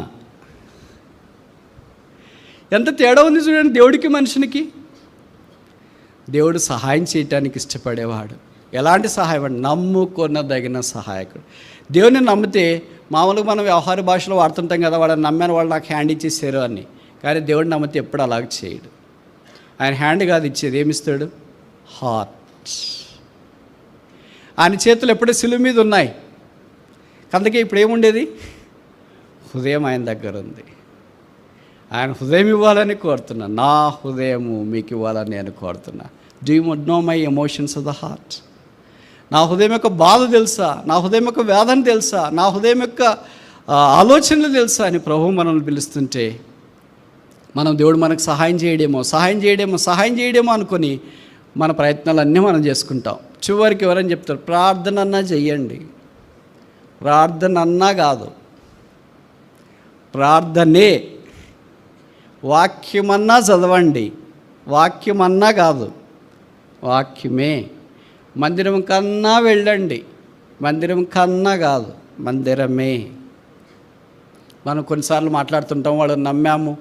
ఎంత తేడా ఉంది చూడండి దేవుడికి మనుషునికి. దేవుడు సహాయం చేయటానికి ఇష్టపడేవాడు. ఎలాంటి సహాయం అంటే నమ్ముకొనదగిన సహాయకుడు. దేవుని నమ్మితే మామూలుగా మనం వ్యవహార భాషలో వాడుతుంటాం కదా, వాళ్ళని నమ్మాను, వాళ్ళు నాకు హ్యాండ్ ఇచ్చేసారు అని. కానీ దేవుడిని నమ్మితే ఎప్పుడు అలాగ చేయడు. ఆయన హ్యాండ్ కాదు ఇచ్చేది, ఏమిస్తాడు? హార్ట్. ఆయన చేతులు ఎప్పుడూ సిలువ మీద ఉన్నాయి. అందుకే ఇప్పుడు ఏముండేది? హృదయం ఆయన దగ్గర ఉంది. ఆయన హృదయం ఇవ్వాలని కోరుతున్నా. నా హృదయము మీకు ఇవ్వాలని నేను కోరుతున్నా. Do you know my emotions of the heart? నా హృదయం యొక్క బాధ తెలుసా? నా హృదయం యొక్క వేదన తెలుసా? నా హృదయం యొక్క ఆలోచనలు తెలుసా అని ప్రభువు మనల్ని పిలుస్తుంటే, మనం దేవుడు మనకు సహాయం చేయడేమో అనుకొని మన ప్రయత్నాలన్నీ మనం చేసుకుంటాం. చివరికి ఎవరైనా చెప్తారు, ప్రార్థన అన్నా చెయ్యండి. ప్రార్థన అన్నా కాదు, ప్రార్థనే. వాక్యమన్నా చదవండి, వాక్యమన్నా కాదు, వాక్యమే. మందిరం కన్నా వెళ్ళండి, మందిరం కన్నా కాదు, మందిరమే. మనం కొన్నిసార్లు మాట్లాడుతుంటాం, వాళ్ళని నమ్మాము,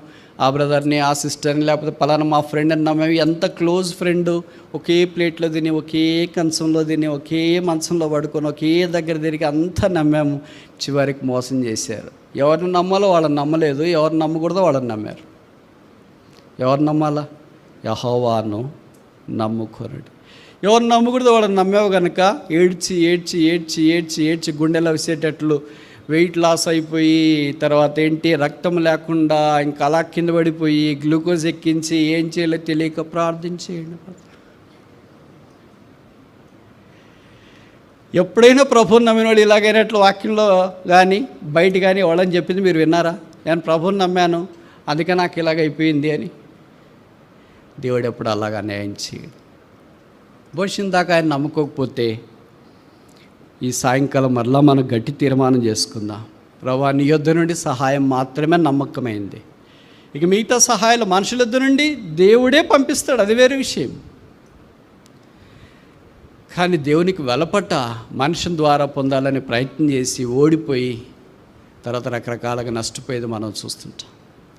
ఆ బ్రదర్ని, ఆ సిస్టర్ని, లేకపోతే పలానా మా ఫ్రెండ్ అని నమ్మాము. ఎంత క్లోజ్ ఫ్రెండ్, ఒకే ప్లేట్లో తిని, ఒకే కంచంలో తిని, ఒకే మంచంలో పడుకొని, ఒకే దగ్గర తిరిగి అంతా నమ్మాము. చివరికి మోసం చేశారు. ఎవరిని నమ్మాలో వాళ్ళని నమ్మలేదు, ఎవరిని నమ్మకూడదో వాళ్ళని నమ్మారు. ఎవరు నమ్మాలా? యెహోవాను నమ్ముకొనుడి. ఎవరు నమ్మకూడదు వాళ్ళని నమ్మావు కనుక ఏడ్చి ఏడ్చి ఏడ్చి ఏడ్చి ఏడ్చి గుండెలో విసేటట్లు వెయిట్ లాస్ అయిపోయి, తర్వాత ఏంటి రక్తం లేకుండా ఇంకా అలా కింద పడిపోయి గ్లూకోజ్ ఎక్కించి ఏం చేయాలో తెలియక ప్రార్థించేయండి. ఎప్పుడైనా ప్రభువుని నమ్మిన వాళ్ళు ఇలాగైనట్లు వాక్యంలో కానీ బయట కానీ వాళ్ళని చెప్పింది మీరు విన్నారా? నేను ప్రభువుని నమ్మాను అందుకే నాకు ఇలాగైపోయింది అని. దేవుడు ఎప్పుడు అలాగ అన్యాయం చేయడు. భవిష్యత్తు దాకా ఆయన నమ్ముకోకపోతే ఈ సాయంకాలం మరలా మనం గట్టి తీర్మానం చేసుకుందాం. ప్రభువా, నీ యొద్ద నుండి సహాయం మాత్రమే నమ్మకమైంది. ఇక మిగతా సహాయాలు మనుషుల యొద్ద నుండి దేవుడే పంపిస్తాడు, అది వేరే విషయం. కానీ దేవునికి వెలపట్ట మనుషుల ద్వారా పొందాలని ప్రయత్నం చేసి ఓడిపోయి తర్వాత రకరకాలుగా నష్టపోయేది మనం చూస్తుంటాం.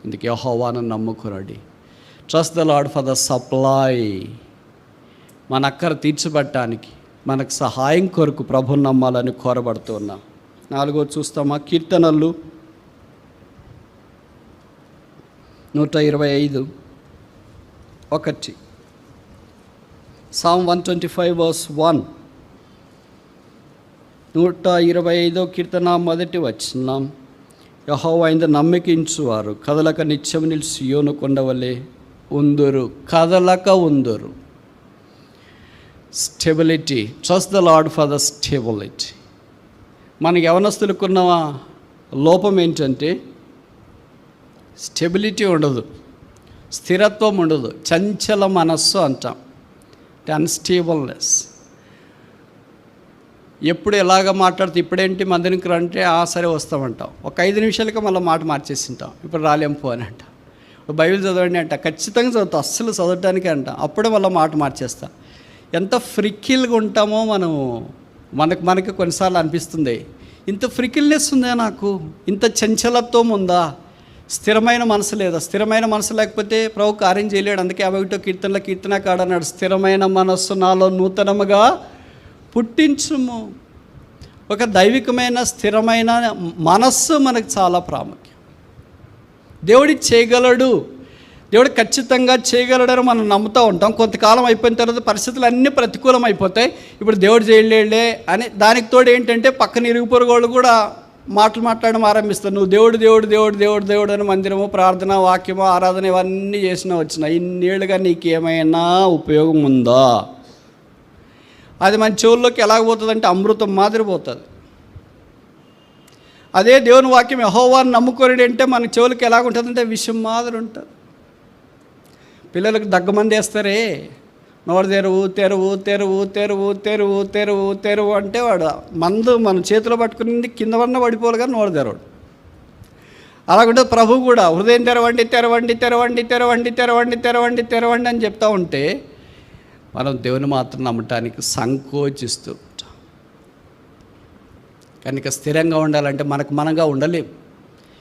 ఇందుకే యెహోవాను నమ్ముకున్నాడు. Trust the Lord for the supply. మన అక్కర తీర్చబడటానికి, మనకు సహాయం కొరకు ప్రభుని నమ్మాలని కోరబడుతూ ఉన్నాం. 4వ చూస్తామా? కీర్తనలు 125:1. Psalm 125 verse 1. 125వ కీర్తన మొదటి వచనం. యెహోవా యందు నమ్మకించువారు కదలక నిత్యం నిలిచి సియోను కొండవలే ఉందురు. కదలక ఉందురు. Stability. Trust the Lord for the stability. మనకి యవనస్తులకున్న లోపం ఏంటంటే స్టెబిలిటీ ఉండదు. స్థిరత్వం ఉండదు, చంచల మనస్సు అంటాం, అన్స్టేబుల్నెస్. ఎప్పుడు ఎలాగ మాట్లాడితే ఇప్పుడేంటి మందిరికి రంటే సరే వస్తామంటాం, ఒక 5 నిమిషాలకి మళ్ళీ మాట మార్చేసింటాం, ఇప్పుడు రాలేం పో అని అంటాం. బైబిల్ చదవండి అంట, ఖచ్చితంగా చదువుతాం, అస్సలు చదవటానికే అంటాం, అప్పుడే మళ్ళీ మాట మార్చేస్తాం. ఎంత ఫ్రికిల్గా ఉంటామో మనకి కొన్నిసార్లు అనిపిస్తుంది, ఇంత ఫ్రికిల్నెస్ ఉందా నాకు, ఇంత చంచలత్వం ఉందా, స్థిరమైన మనసు లేదా? స్థిరమైన మనసు లేకపోతే ప్రభు కార్యం చేయలేడు. అందుకే 51 కీర్తనకాడు అన్నాడు, స్థిరమైన మనస్సు నాలో నూతనముగా పుట్టించుము. ఒక దైవికమైన స్థిరమైన మనస్సు మనకు చాలా ప్రాముఖ్యం. దేవుడు చేయగలడు, దేవుడు ఖచ్చితంగా చేయగలడని మనం నమ్ముతూ ఉంటాం. కొంతకాలం అయిపోయిన తర్వాత పరిస్థితులు అన్నీ ప్రతికూలం అయిపోతాయి, ఇప్పుడు దేవుడు చేయలేడే అని. దానికి తోడు ఏంటంటే పక్కన ఇరుగు పొరుగు వాళ్ళు కూడా మాట్లాడడం ఆరంభిస్తారు. నువ్వు దేవుడు దేవుడు దేవుడు దేవుడు దేవుడు అని మందిరము, ప్రార్థన, వాక్యము, ఆరాధన ఇవన్నీ చేసినా వచ్చినా ఇన్నేళ్ళుగా నీకేమైనా ఉపయోగం ఉందా? అది మన చెవుల్లోకి ఎలాగపోతుందంటే అమృతం మాదిరి పోతుంది. అదే దేవుని వాక్యం యెహోవాను నమ్ముకొని అంటే మన చెవులకి ఎలాగుంటుందంటే విషం మాదిరి ఉంటుంది. పిల్లలకు దగ్గమంది వేస్తారే, నోరు తెరువు తెరువు తెరువు తెరువు తెరువు తెరువు తెరువు అంటే వాడు మందు మన చేతిలో పట్టుకుని కింద వన్న పడిపోవాలి కానీ నోరు తెరవడు. అలాగుంటే ప్రభు కూడా హృదయం తెరవండి తెరవండి తెరవండి తెరవండి తెరవండి తెరవండి తెరవండి అని చెప్తా ఉంటే మనం దేవుని మాత్రం నమ్మటానికి సంకోచిస్తూ ఉంటాం. కనుక స్థిరంగా ఉండాలంటే మనంగా ఉండలేం.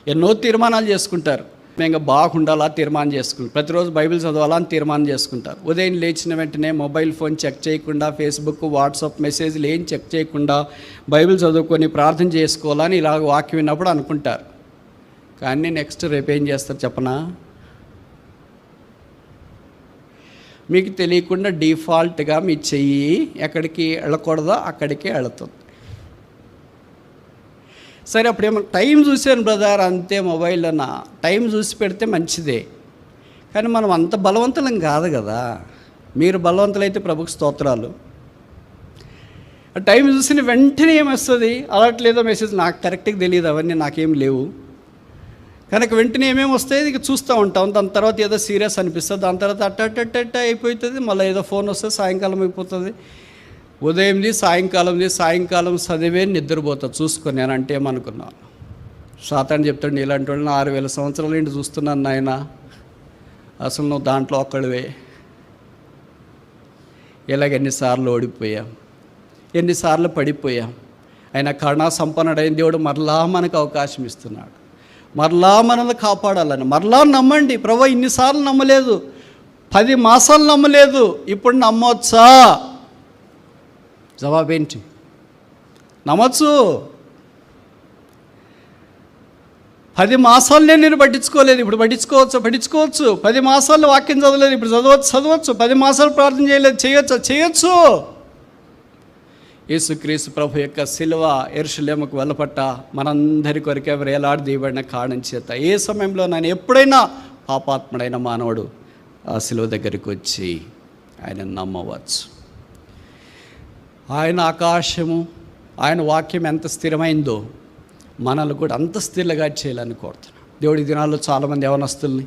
ఎన్నో తీర్మానాలు చేసుకుంటారు, మేము బాగుండాలా తీర్మానం చేసుకుంటారు, ప్రతిరోజు బైబిల్ చదవాలా అని తీర్మానం చేసుకుంటారు. ఉదయం లేచిన వెంటనే మొబైల్ ఫోన్ చెక్ చేయకుండా, ఫేస్బుక్, వాట్సాప్ మెసేజ్లు ఏం చెక్ చేయకుండా బైబిల్ చదువుకొని ప్రార్థన చేసుకోవాలని ఇలాగ వాక్యం విన్నప్పుడు అనుకుంటారు. కానీ నెక్స్ట్ రేపేం చేస్తారు చెప్పనా? మీకు తెలియకుండా డిఫాల్ట్గా మీ చెయ్యి ఎక్కడికి వెళ్ళకూడదో అక్కడికే వెళుతుంది. సరే అప్పుడేమో టైం చూశాను బ్రదర్, అంతే మొబైల్లో టైం చూసి పెడితే మంచిదే, కానీ మనం అంత బలవంతులం కాదు కదా. మీరు బలవంతులైతే ప్రభుకి స్తోత్రాలు. టైం చూసిన వెంటనే ఏమొస్తుంది, అలర్ట్ లేదో మెసేజ్, నాకు కరెక్ట్గా తెలియదు, అవన్నీ నాకేం లేవు కనుక వెంటనే ఏమేమి వస్తాయి ఇక చూస్తూ ఉంటాం. దాని తర్వాత ఏదో సీరియస్ అనిపిస్తుంది, దాని తర్వాత అట్ట అయిపోతుంది, మళ్ళీ ఏదో ఫోన్ వస్తుంది, సాయంకాలం అయిపోతుంది. ఉదయంది సాయంకాలం చదివే నిద్రపోతుంది చూసుకొని. నేను అంటే ఏమనుకున్నాను, సాతాను చెప్తాడు, ఇలాంటి వాళ్ళని 6000 సంవత్సరాల నుండి చూస్తున్నాను నాయన, అసలు నువ్వు దాంట్లో ఒక్కడివే. ఇలాగ ఎన్నిసార్లు ఓడిపోయాం, ఎన్నిసార్లు పడిపోయాం. ఆయన కరుణా సంపన్నుడైన దేవుడు మరలా మనకు అవకాశం ఇస్తున్నాడు, మరలా మనల్ని కాపాడాలని. మరలా నమ్మండి. ప్రభువా ఇన్నిసార్లు నమ్మలేదు, 10 మాసాలు నమ్మలేదు, ఇప్పుడు నమ్మొచ్చా? జవాబేంటి? నమ్మచ్చు. 10 మాసాలనే నేను పట్టించుకోలేదు, ఇప్పుడు పట్టించుకోవచ్చు. 10 మాసాలు వాక్యం చదవలేదు, ఇప్పుడు చదవచ్చు. 10 మాసాలు ప్రార్థన చేయలేదు, చేయొచ్చు. యేసుక్రీస్తు ప్రభు యొక్క శిలువ యెరూషలేముకు వెళ్ళపట్ట మనందరి కొరికే వేలాడి దీయబడిన కారణం చేత ఏ సమయంలో నేను ఎప్పుడైనా పాపాత్ముడైన మానవుడు ఆ శిలువ దగ్గరికి వచ్చి ఆయన నమ్మవచ్చు. ఆయన ఆకాశము, ఆయన వాక్యం ఎంత స్థిరమైందో మనల్ని కూడా అంత స్థిరంగా చేయాలని కోరుతున్నాను. దేవుడి దినాల్లో చాలామంది యవనస్తుల్ని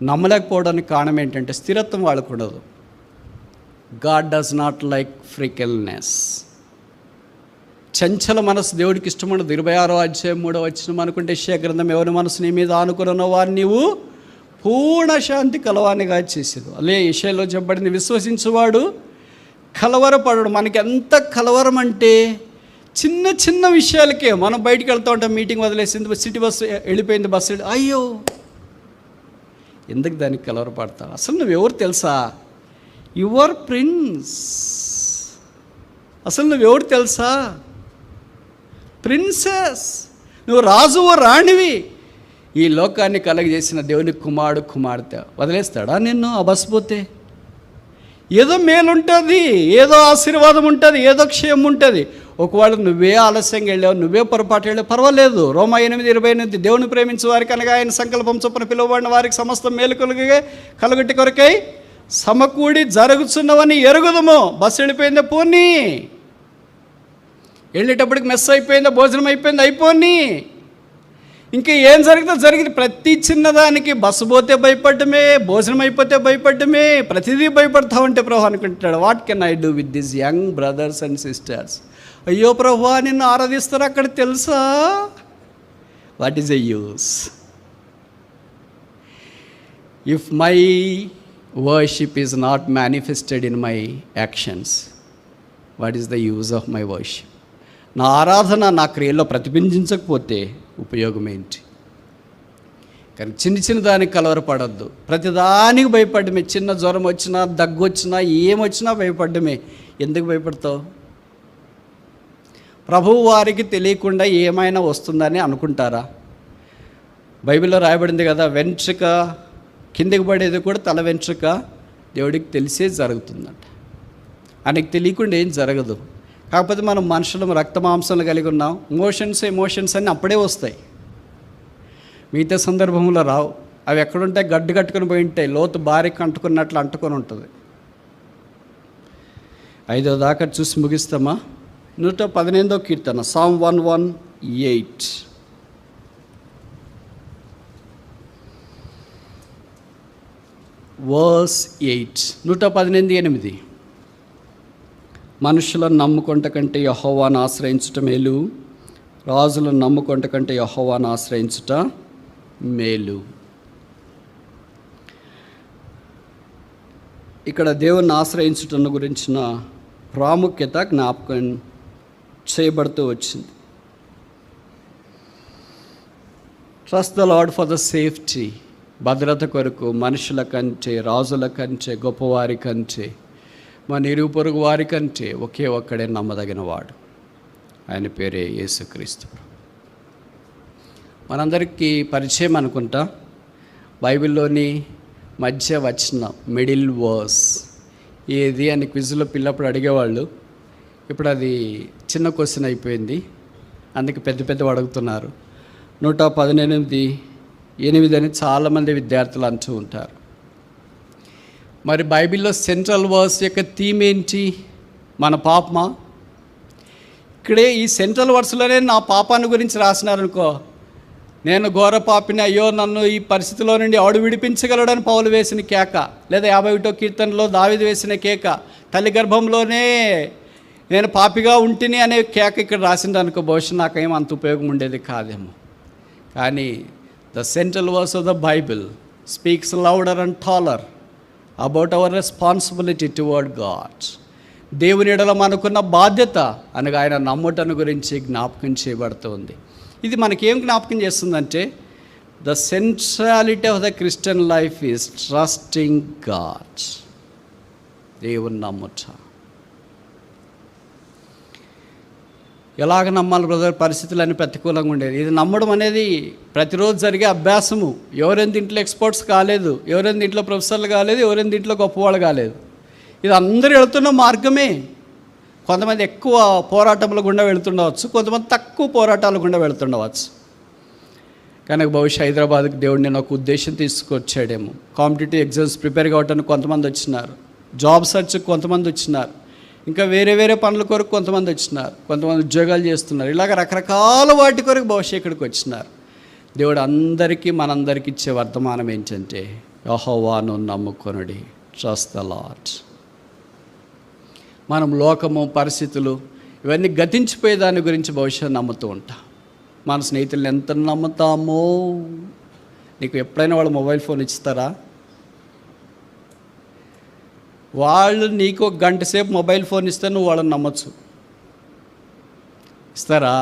నమ్మలేకపోవడానికి కారణం ఏంటంటే స్థిరత్వం వాళ్ళకూడదు. God does not like fickleness. చంచల మనసు దేవుడికి ఇష్టముండదు. 26వ అధ్యాయం 3వ వచనం అనుకుంటే యెషయా గ్రంథం, ఎవరి మనసు నీ మీద ఆనుకున్న వారిని నీవు పూర్ణ శాంతి కలవానిగా చేసేది. అలే యెషయాలో చెప్పబడింది, విశ్వసించువాడు కలవరపడడు. మనకి ఎంత కలవరం అంటే చిన్న చిన్న విషయాలకే. మనం బయటికి వెళ్తూ ఉంటాం, మీటింగ్ వదిలేసింది, సిటీ బస్సు వెళ్ళిపోయింది, బస్సు అయ్యో ఎందుకు దానికి కలవరపడతావు? అసలు నువ్వెవరు తెలుసా? Your prince. అసలు నువ్వెవరు తెలుసా? ప్రిన్సెస్. నువ్వు రాజువు, రాణివి. ఈ లోకాన్ని కలగజేసిన దేవుని కుమారుడు, కుమార్తె వదిలేస్తాడా నిన్ను ఆ బస్సు పోతే? ఏదో మేలుంటుంది, ఏదో ఆశీర్వాదం ఉంటుంది, ఏదో క్షేమం ఉంటుంది. ఒకవేళ నువ్వే ఆలస్యంగా వెళ్ళావు, నువ్వే పొరపాటు వెళ్ళావు, పర్వాలేదు. రోమా 8:28 దేవుని ప్రేమించే వారికి అనగా ఆయన సంకల్పం చొప్పున పిలువబడిన వారికి సమస్త మేలు కలుగట్టి కొరకై సమకూడి జరుగుతున్నవని ఎరుగుదము. బస్సు వెళ్ళిపోయిందా, పోనీ. వెళ్ళేటప్పటికి మెస్ అయిపోయిందా, భోజనం అయిపోయింది, అయిపోని. ఇంకా ఏం జరిగింది. ప్రతి చిన్నదానికి బస్సు పోతే భయపడ్డమే, భోజనం అయిపోతే భయపడ్డమే, ప్రతిదీ భయపడతా ఉంటే ప్రభు అనుకుంటున్నాడు, what can I do with this young brothers and sisters. అయ్యో ప్రభు నిన్ను ఆరాధిస్తారు అక్కడ తెలుసా, what is a use if my worship is not manifested in my actions? What is the use of my worship? నా ఆరాధన నా క్రియల్లో ప్రతిబింబించకపోతే ఉపయోగం ఏంటి? కానీ చిన్న దానికి కలవరపడద్దు, ప్రతిదానికి భయపడమే. చిన్న జ్వరం వచ్చినా, దగ్గు వచ్చినా, ఏమొచ్చినా భయపడ్డమే. ఎందుకు భయపడతావు? ప్రభువు వారికి తెలియకుండా ఏమైనా వస్తుందని అనుకుంటారా? బైబిల్లో రాయబడింది కదా, వెంట్రుక కిందకి పడేది కూడా తల వెంట్రుక దేవుడికి తెలిసే జరుగుతుందంట. ఆయనకి తెలియకుండా ఏం జరగదు. కాకపోతే మనం మనుషులం, రక్త మాంసాలు కలిగి ఉన్నాం. ఎమోషన్స్ అన్నీ అప్పుడే వస్తాయి, మిగతా సందర్భంలో రావు. అవి ఎక్కడుంటాయి? గడ్డు కట్టుకుని పోయి ఉంటాయి, లోతు బారికి అంటుకున్నట్లు అంటుకొని ఉంటుంది. 5వ దాకా చూసి ముగిస్తామా? 118వ కీర్తన, Psalm 118. Verse 8, 118:8. మనుషులను నమ్ముకొంట కంటే యెహోవాను ఆశ్రయించుట మేలు, రాజులను నమ్ముకొంట కంటే యెహోవాను ఆశ్రయించుట మేలు. ఇక్కడ దేవుణ్ణి ఆశ్రయించుట గురించిన ప్రాముఖ్యత జ్ఞాపకం చేయబడుతూ వచ్చింది. Trust the Lord for the safety, భద్రత కొరకు మనుషుల కంటే, రాజుల కంటే, గొప్పవారి కంటే, మన ఇరుగు పొరుగు వారి కంటే ఒకే ఒక్కడే నమ్మదగిన వాడు. ఆయన పేరే యేసుక్రీస్తు. మనందరికీ పరిచయం అనుకుంటా బైబిల్లోని మధ్య వచ్చిన మిడిల్ వర్స్ ఏది అని క్విజ్లో పిల్లప్పుడు అడిగేవాళ్ళు. ఇప్పుడు అది చిన్న క్వశ్చన్ అయిపోయింది, అందుకే పెద్ద అడుగుతున్నారు. 118:8 అని చాలామంది విద్యార్థులు అంటూ ఉంటారు. మరి బైబిల్లో సెంట్రల్ వర్స్ యొక్క థీమ్ ఏంటి? మన పాపమా? ఇక్కడే ఈ సెంట్రల్ వర్స్లోనే నా పాపాన్ని గురించి రాసినారనుకో, నేను ఘోర పాపిని, అయ్యో నన్ను ఈ పరిస్థితిలో నుండి ఆడు విడిపించగలడని పౌలు వేసిన కేక, లేదా 51వ కీర్తనలో దావీదు వేసిన కేక, తల్లి గర్భంలోనే నేను పాపిగా ఉంటిని అనే కేక ఇక్కడ రాసిందనుకో, బహుశా నాకేం అంత ఉపయోగం ఉండేది కాదేమో. కానీ the central verse of the Bible speaks louder and taller about our responsibility toward God. దేవుని ఎడల మనకున్న బాధ్యత అనగా ఆయన నమ్ముటను గురించి జ్ఞాపకం చేయబడుతుంది. ఇది మనకేం జ్ఞాపకం చేస్తుందంటే, the centrality of the Christian life is trusting God. దేవుని నమ్ముట. ఎలాగ నమ్మాలి బ్రదర్? పరిస్థితులన్నీ ప్రతికూలంగా ఉండేది. ఇది నమ్మడం అనేది ప్రతిరోజు జరిగే అభ్యాసము. ఎవరైనా దీంట్లో ఎక్స్పర్ట్స్ కాలేదు, ఎవరైనా దీంట్లో ప్రొఫెసర్లు కాలేదు, ఎవరైనా దీంట్లో గొప్పవాళ్ళు కాలేదు. ఇది అందరూ వెళుతున్న మార్గమే. కొంతమంది ఎక్కువ పోరాటముల గుండా వెళుతుండవచ్చు, కొంతమంది తక్కువ పోరాటాల గుండా వెళుతుండవచ్చు. కనుక బహుశా హైదరాబాద్కి దేవుడు నేను ఒక ఉద్దేశం తీసుకొచ్చాడేమో. కాంపిటేటివ్ ఎగ్జామ్స్ ప్రిపేర్ కావడానికి కొంతమంది వచ్చినారు, జాబ్ సర్చ్కి కొంతమంది వచ్చినారు, ఇంకా వేరే పనుల కొరకు కొంతమంది వచ్చినారు, కొంతమంది ఉద్యోగాలు చేస్తున్నారు. ఇలాగ రకరకాల వాటి కొరకు బహుశా ఇక్కడికి వచ్చినారు. దేవుడు అందరికీ మనందరికీ ఇచ్చే వర్తమానం ఏంటంటే, యెహోవాను నమ్ముకొనుడి, ట్రస్ట్ ద లార్డ్. మనం లోకము, పరిస్థితులు ఇవన్నీ గతించిపోయే దాని గురించి బహుశా నమ్ముతూ ఉంటాం. మన స్నేహితులను ఎంత నమ్ముతామో. నీకు ఎప్పుడైనా వాళ్ళు మొబైల్ ఫోన్ ఇస్తారా? వాళ్ళు నీకు 1 గంట సేపు మొబైల్ ఫోన్ ఇస్తే నువ్వు వాళ్ళని నమ్మచ్చు. ఇస్తారా?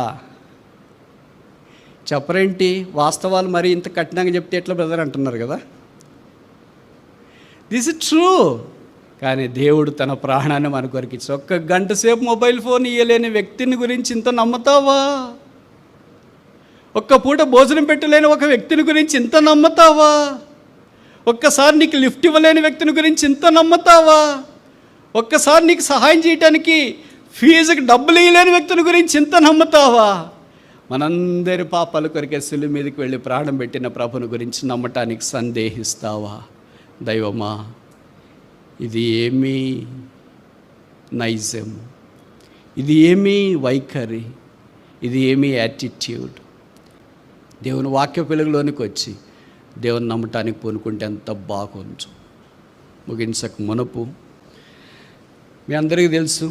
చెప్పరేంటి? వాస్తవాలు మరి ఇంత కఠినంగా చెప్తే ఎట్లా బ్రదర్ అంటున్నారు కదా. This is true. కానీ దేవుడు తన ప్రాణాన్ని మన కొరకు ఇచ్చి 1 గంట సేపు మొబైల్ ఫోన్ ఇవ్వలేని వ్యక్తిని గురించి ఇంత నమ్ముతావా? 1 పూట భోజనం పెట్టలేని ఒక వ్యక్తిని గురించి ఇంత నమ్ముతావా? ఒక్కసారి నీకు లిఫ్ట్ ఇవ్వలేని వ్యక్తిని గురించి ఇంత నమ్ముతావా? ఒక్కసారి నీకు సహాయం చేయడానికి ఫీజుకి డబ్బులు ఇవ్వలేని వ్యక్తిని గురించి ఇంత నమ్ముతావా? మనందరి పాపాల కొరికే సిలువ మీదకి వెళ్ళి ప్రాణం పెట్టిన ప్రభుని గురించి నమ్మటానికి సందేహిస్తావా? దైవమా, ఇది ఏమీ నైజం, ఇది ఏమీ వైఖరి, ఇది ఏమీ యాటిట్యూడ్. దేవుని వాక్య వెలుగులోనికి వచ్చి దేవుని నమ్మటానికి పూనుకుంటే ఎంత బాగుంచు. ముగించక మునుపు మీ అందరికీ తెలుసు,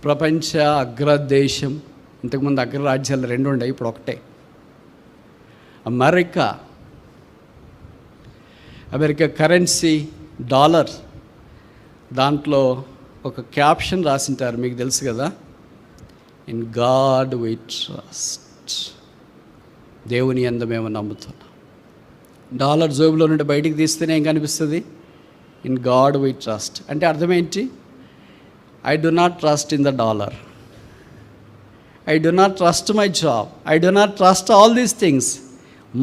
ప్రపంచ అగ్రదేశం, ఇంతకుముందు అగ్రరాజ్యాలు 2 ఉన్నాయి, ఇప్పుడు ఒకటే. అమెరికా కరెన్సీ డాలర్, దాంట్లో ఒక క్యాప్షన్ రాసింటారు, మీకు తెలుసు కదా, ఇన్ గాడ్ వి ట్రస్ట్. దేవుని యందు మేము నమ్ముతున్నాం. డాలర్ జోబులో నుండి బయటికి తీస్తేనే ఏం కనిపిస్తుంది? In God we trust. అంటే అర్థం ఏంటి? I do not trust in the dollar, I do not trust my job, I do not trust all these things.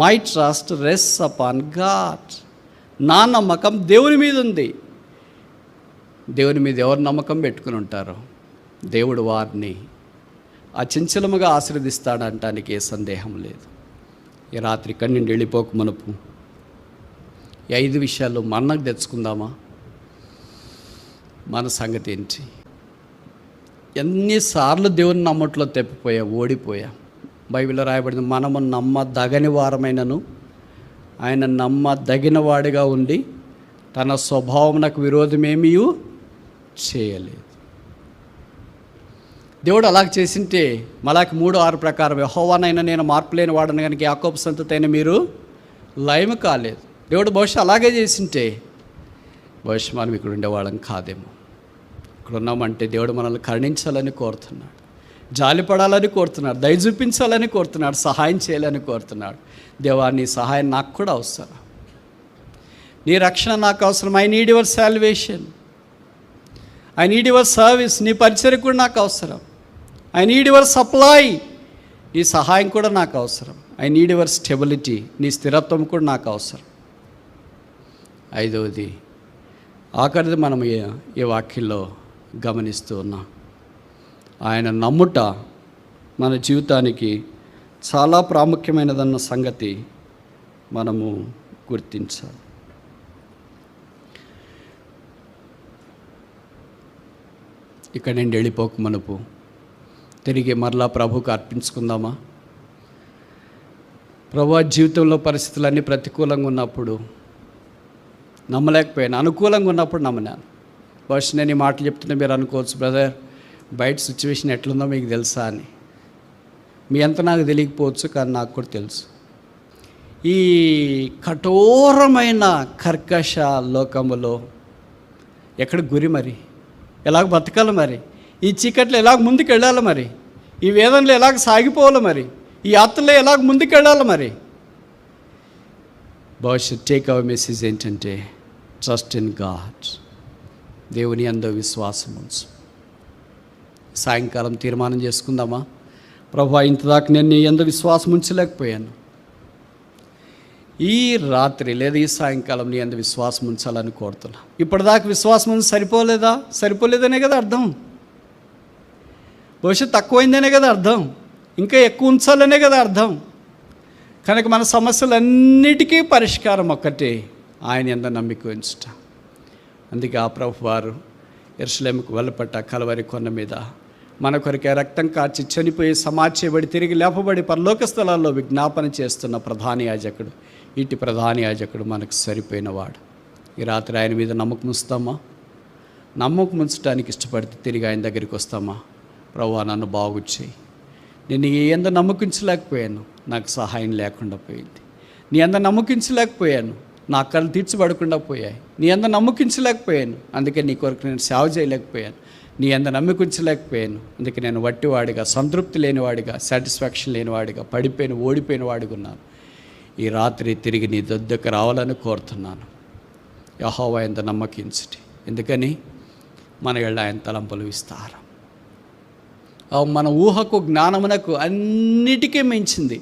My trust rest upon God. నా నమ్మకం దేవుని మీద ఉంది. దేవుని మీద ఎవరు నమ్మకం పెట్టుకుని ఉంటారో దేవుడు వారిని అచంచలముగా ఆశీర్వదిస్తాడంటానికి ఏ సందేహం లేదు. ఈ రాత్రి ఇక్కడి నుండి వెళ్ళిపోక మునుపు ఈ 5 విషయాలు మనకు తెచ్చుకుందామా? మన సంగతి ఏంటి? ఎన్నిసార్లు దేవుని నమ్మట్లో ఓడిపోయా. బైబిల్లో రాయబడింది, మనము నమ్మదగని వారమైనను ఆయన నమ్మదగిన వాడిగా ఉండి తన స్వభావమునకు విరోధమేమీ చేయలేదు. దేవుడు అలాగ చేసింటే మలాకి 3:6 ప్రకారం, యెహోవానైనా నేను మార్పులేని వాడను కనుక యాకోబు సంతతి అయిన మీరు లయము కాలేదు. దేవుడు బహుశా అలాగే చేసింటే బహుశా మనం ఇక్కడ ఉండేవాళ్ళం కాదేమో. ఇక్కడ ఉన్నామంటే దేవుడు మనల్ని కరుణించాలని కోరుతున్నాడు, జాలిపడాలని కోరుతున్నాడు, దయ చూపించాలని కోరుతున్నాడు, సహాయం చేయాలని కోరుతున్నాడు. దేవా, నీ సహాయం నాకు కూడా అవసరం, నీ రక్షణ నాకు అవసరం. I need your salvation, I need your service. నీ పరిచర్య కూడా నాకు అవసరం. ఐ నీడ్ యువర్ సప్లై, నీ సహాయం కూడా నాకు అవసరం. ఐ నీడ్ యువర్ స్టెబిలిటీ, నీ స్థిరత్వం కూడా నాకు అవసరం. 5వది, ఆఖరిది మనం ఈ వాక్యంలో గమనిస్తూ ఉన్నాం. ఆయన నమ్ముట మన జీవితానికి చాలా ప్రాముఖ్యమైనదన్న సంగతి మనము గుర్తించాలి. ఇక్కడ నుండి వెళ్ళిపోక మునుపు తిరిగి మరలా ప్రభువుకు అర్పించుకుందామా? ప్రభు, జీవితంలో పరిస్థితులన్నీ ప్రతికూలంగా ఉన్నప్పుడు నమ్మలేకపోయాను, అనుకూలంగా ఉన్నప్పుడు నమ్మినాను. బహుశా నేను ఈ మాటలు చెప్తున్నా మీరు అనుకోవచ్చు, బ్రదర్ బయట సిచ్యువేషన్ ఎట్లుందో మీకు తెలుసా అని. మీ అంత నాకు తెలియకపోవచ్చు, కానీ నాకు కూడా తెలుసు. ఈ కఠోరమైన కర్కశ లోకములో ఎక్కడ గురి మరి? ఎలాగ బతకాలి మరి? ఈ చీకట్లో ఎలాగ ముందుకు వెళ్ళాలి మరి? ఈ వేదనలో ఎలాగ సాగిపోవాలి మరి? ఈ యాత్రలో ఎలాగ ముందుకు వెళ్ళాలి మరి? భవిష్యత్ టేక్ అవర్ మెసేజ్ ఏంటంటే, ట్రస్ట్ ఇన్ గాడ్. దేవుని యందు విశ్వాసం ఉంచు. సాయంకాలం తీర్మానం చేసుకుందామా? ప్రభువా, ఇంతదాకా నేను నీ యందు విశ్వాసం ఉంచలేకపోయాను, ఈ రాత్రి లేదా ఈ సాయంకాలం నీ యందు విశ్వాసం ఉంచాలని కోరుతున్నా. ఇప్పటిదాకా విశ్వాసం ఉంచి సరిపోలేదనే కదా అర్థం. భవిష్యత్తు తక్కువైందనే కదా అర్థం. ఇంకా ఎక్కువ ఉంచాలనే కదా అర్థం. కనుక మన సమస్యలన్నిటికీ పరిష్కారం ఒక్కటే, ఆయన యందు నమ్మిక ఉంచుట. అందుకే ఆ ప్రభు వారు యెరూషలేముకు వెలుపట కలవరి కొండ మీద మన కొరకే రక్తం కార్చి చనిపోయి సమాధి తిరిగి లేపబడి పరలోక స్థలాల్లో విజ్ఞాపన చేస్తున్న ప్రధాన యాజకుడు, ఇటు ప్రధాన యాజకుడు మనకు సరిపోయినవాడు. ఈ రాత్రి ఆయన మీద నమ్మకం ఉంచుతామా? నమ్మకం ఉంచడానికి ఇష్టపడితే తిరిగి ఆయన దగ్గరికి వస్తామా? ప్రభువా, నన్ను బాగు చేయి. నేను నీ యందు నమ్మకించలేకపోయాను, నాకు సహాయం లేకుండా పోయింది. నీ యందు నమ్మకించలేకపోయాను, నా కళ్ళు తీర్చబడకుండా పోయాయి. నీ యందు నమ్మకించలేకపోయాను, అందుకే నీ కొరకు నేను సేవ చేయలేకపోయాను. నీ యందు నమ్మకించలేకపోయాను, అందుకే నేను వట్టివాడిగా, సంతృప్తి లేనివాడిగా, సాటిస్ఫాక్షన్ లేనివాడిగా, ఓడిపోయిన వాడిగా ఉన్నాను. ఈ రాత్రి తిరిగి నీ దగ్గరకు రావాలని కోరుతున్నాను. యెహోవా యందు నమ్మకించుటి. ఎందుకని? మన ఎళ్ళ ఆయన తలంపులు విస్తారం, మన ఊహకు జ్ఞానమునకు అన్నిటికీ మించింది.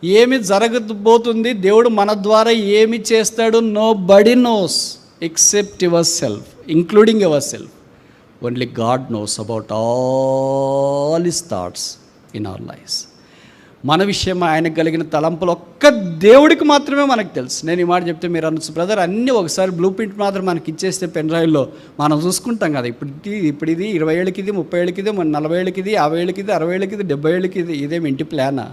ఏమి జరగబోతుంది, దేవుడు మన ద్వారా ఏమి చేస్తాడు, nobody knows except yourself, including yourself. Only God knows about all his thoughts in our lifes. మన విషయం ఆయనకు కలిగిన తలంపులు ఒక్క దేవుడికి మాత్రమే మనకు తెలుసు. నేను ఈ మాట చెప్తే మీరు అనొచ్చు, బ్రదర్ అన్నీ ఒకసారి బ్లూ ప్రింట్ మాత్రం మనకి ఇచ్చేస్తే పెన్ డ్రైవ్లో మనం చూసుకుంటాం కదా, ఇప్పుడు ఇది 20 ఏళ్ళకి ఇది, 30 ఏళ్ళకి ఇది, 40 ఏళ్ళకి ఇది, 50 ఏళ్ళకి ఇది, 60 ఏళ్ళకి ఇది, 70 ఏళ్ళకి ఇది. ఇదేమి ఇంటి ప్లానా?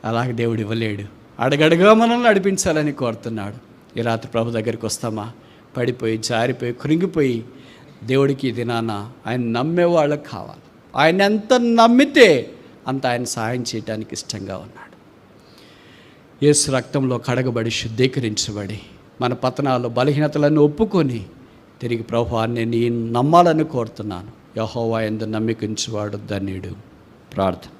అలాగే దేవుడు ఇవ్వలేడు. అడగడగా మనల్ని నడిపించాలని కోరుతున్నాడు. ఈ రాత్రి ప్రభు దగ్గరికి వస్తామా? పడిపోయి జారిపోయి కృంగిపోయి దేవుడికి ఇది నాన్న ఆయన నమ్మేవాళ్ళకి కావాలి. ఆయన ఎంత నమ్మితే అంత ఆయన సహాయం చేయడానికి ఇష్టంగా ఉన్నాడు. యేసు రక్తంలో కడగబడి శుద్ధీకరించబడి మన పతనాలు బలహీనతలను ఒప్పుకొని తిరిగి ప్రభువాన్ని నేను నమ్మాలని కోరుతున్నాను. యెహోవా యందు నమ్మిక ఉంచువాడు ధన్యుడు. ప్రార్థన.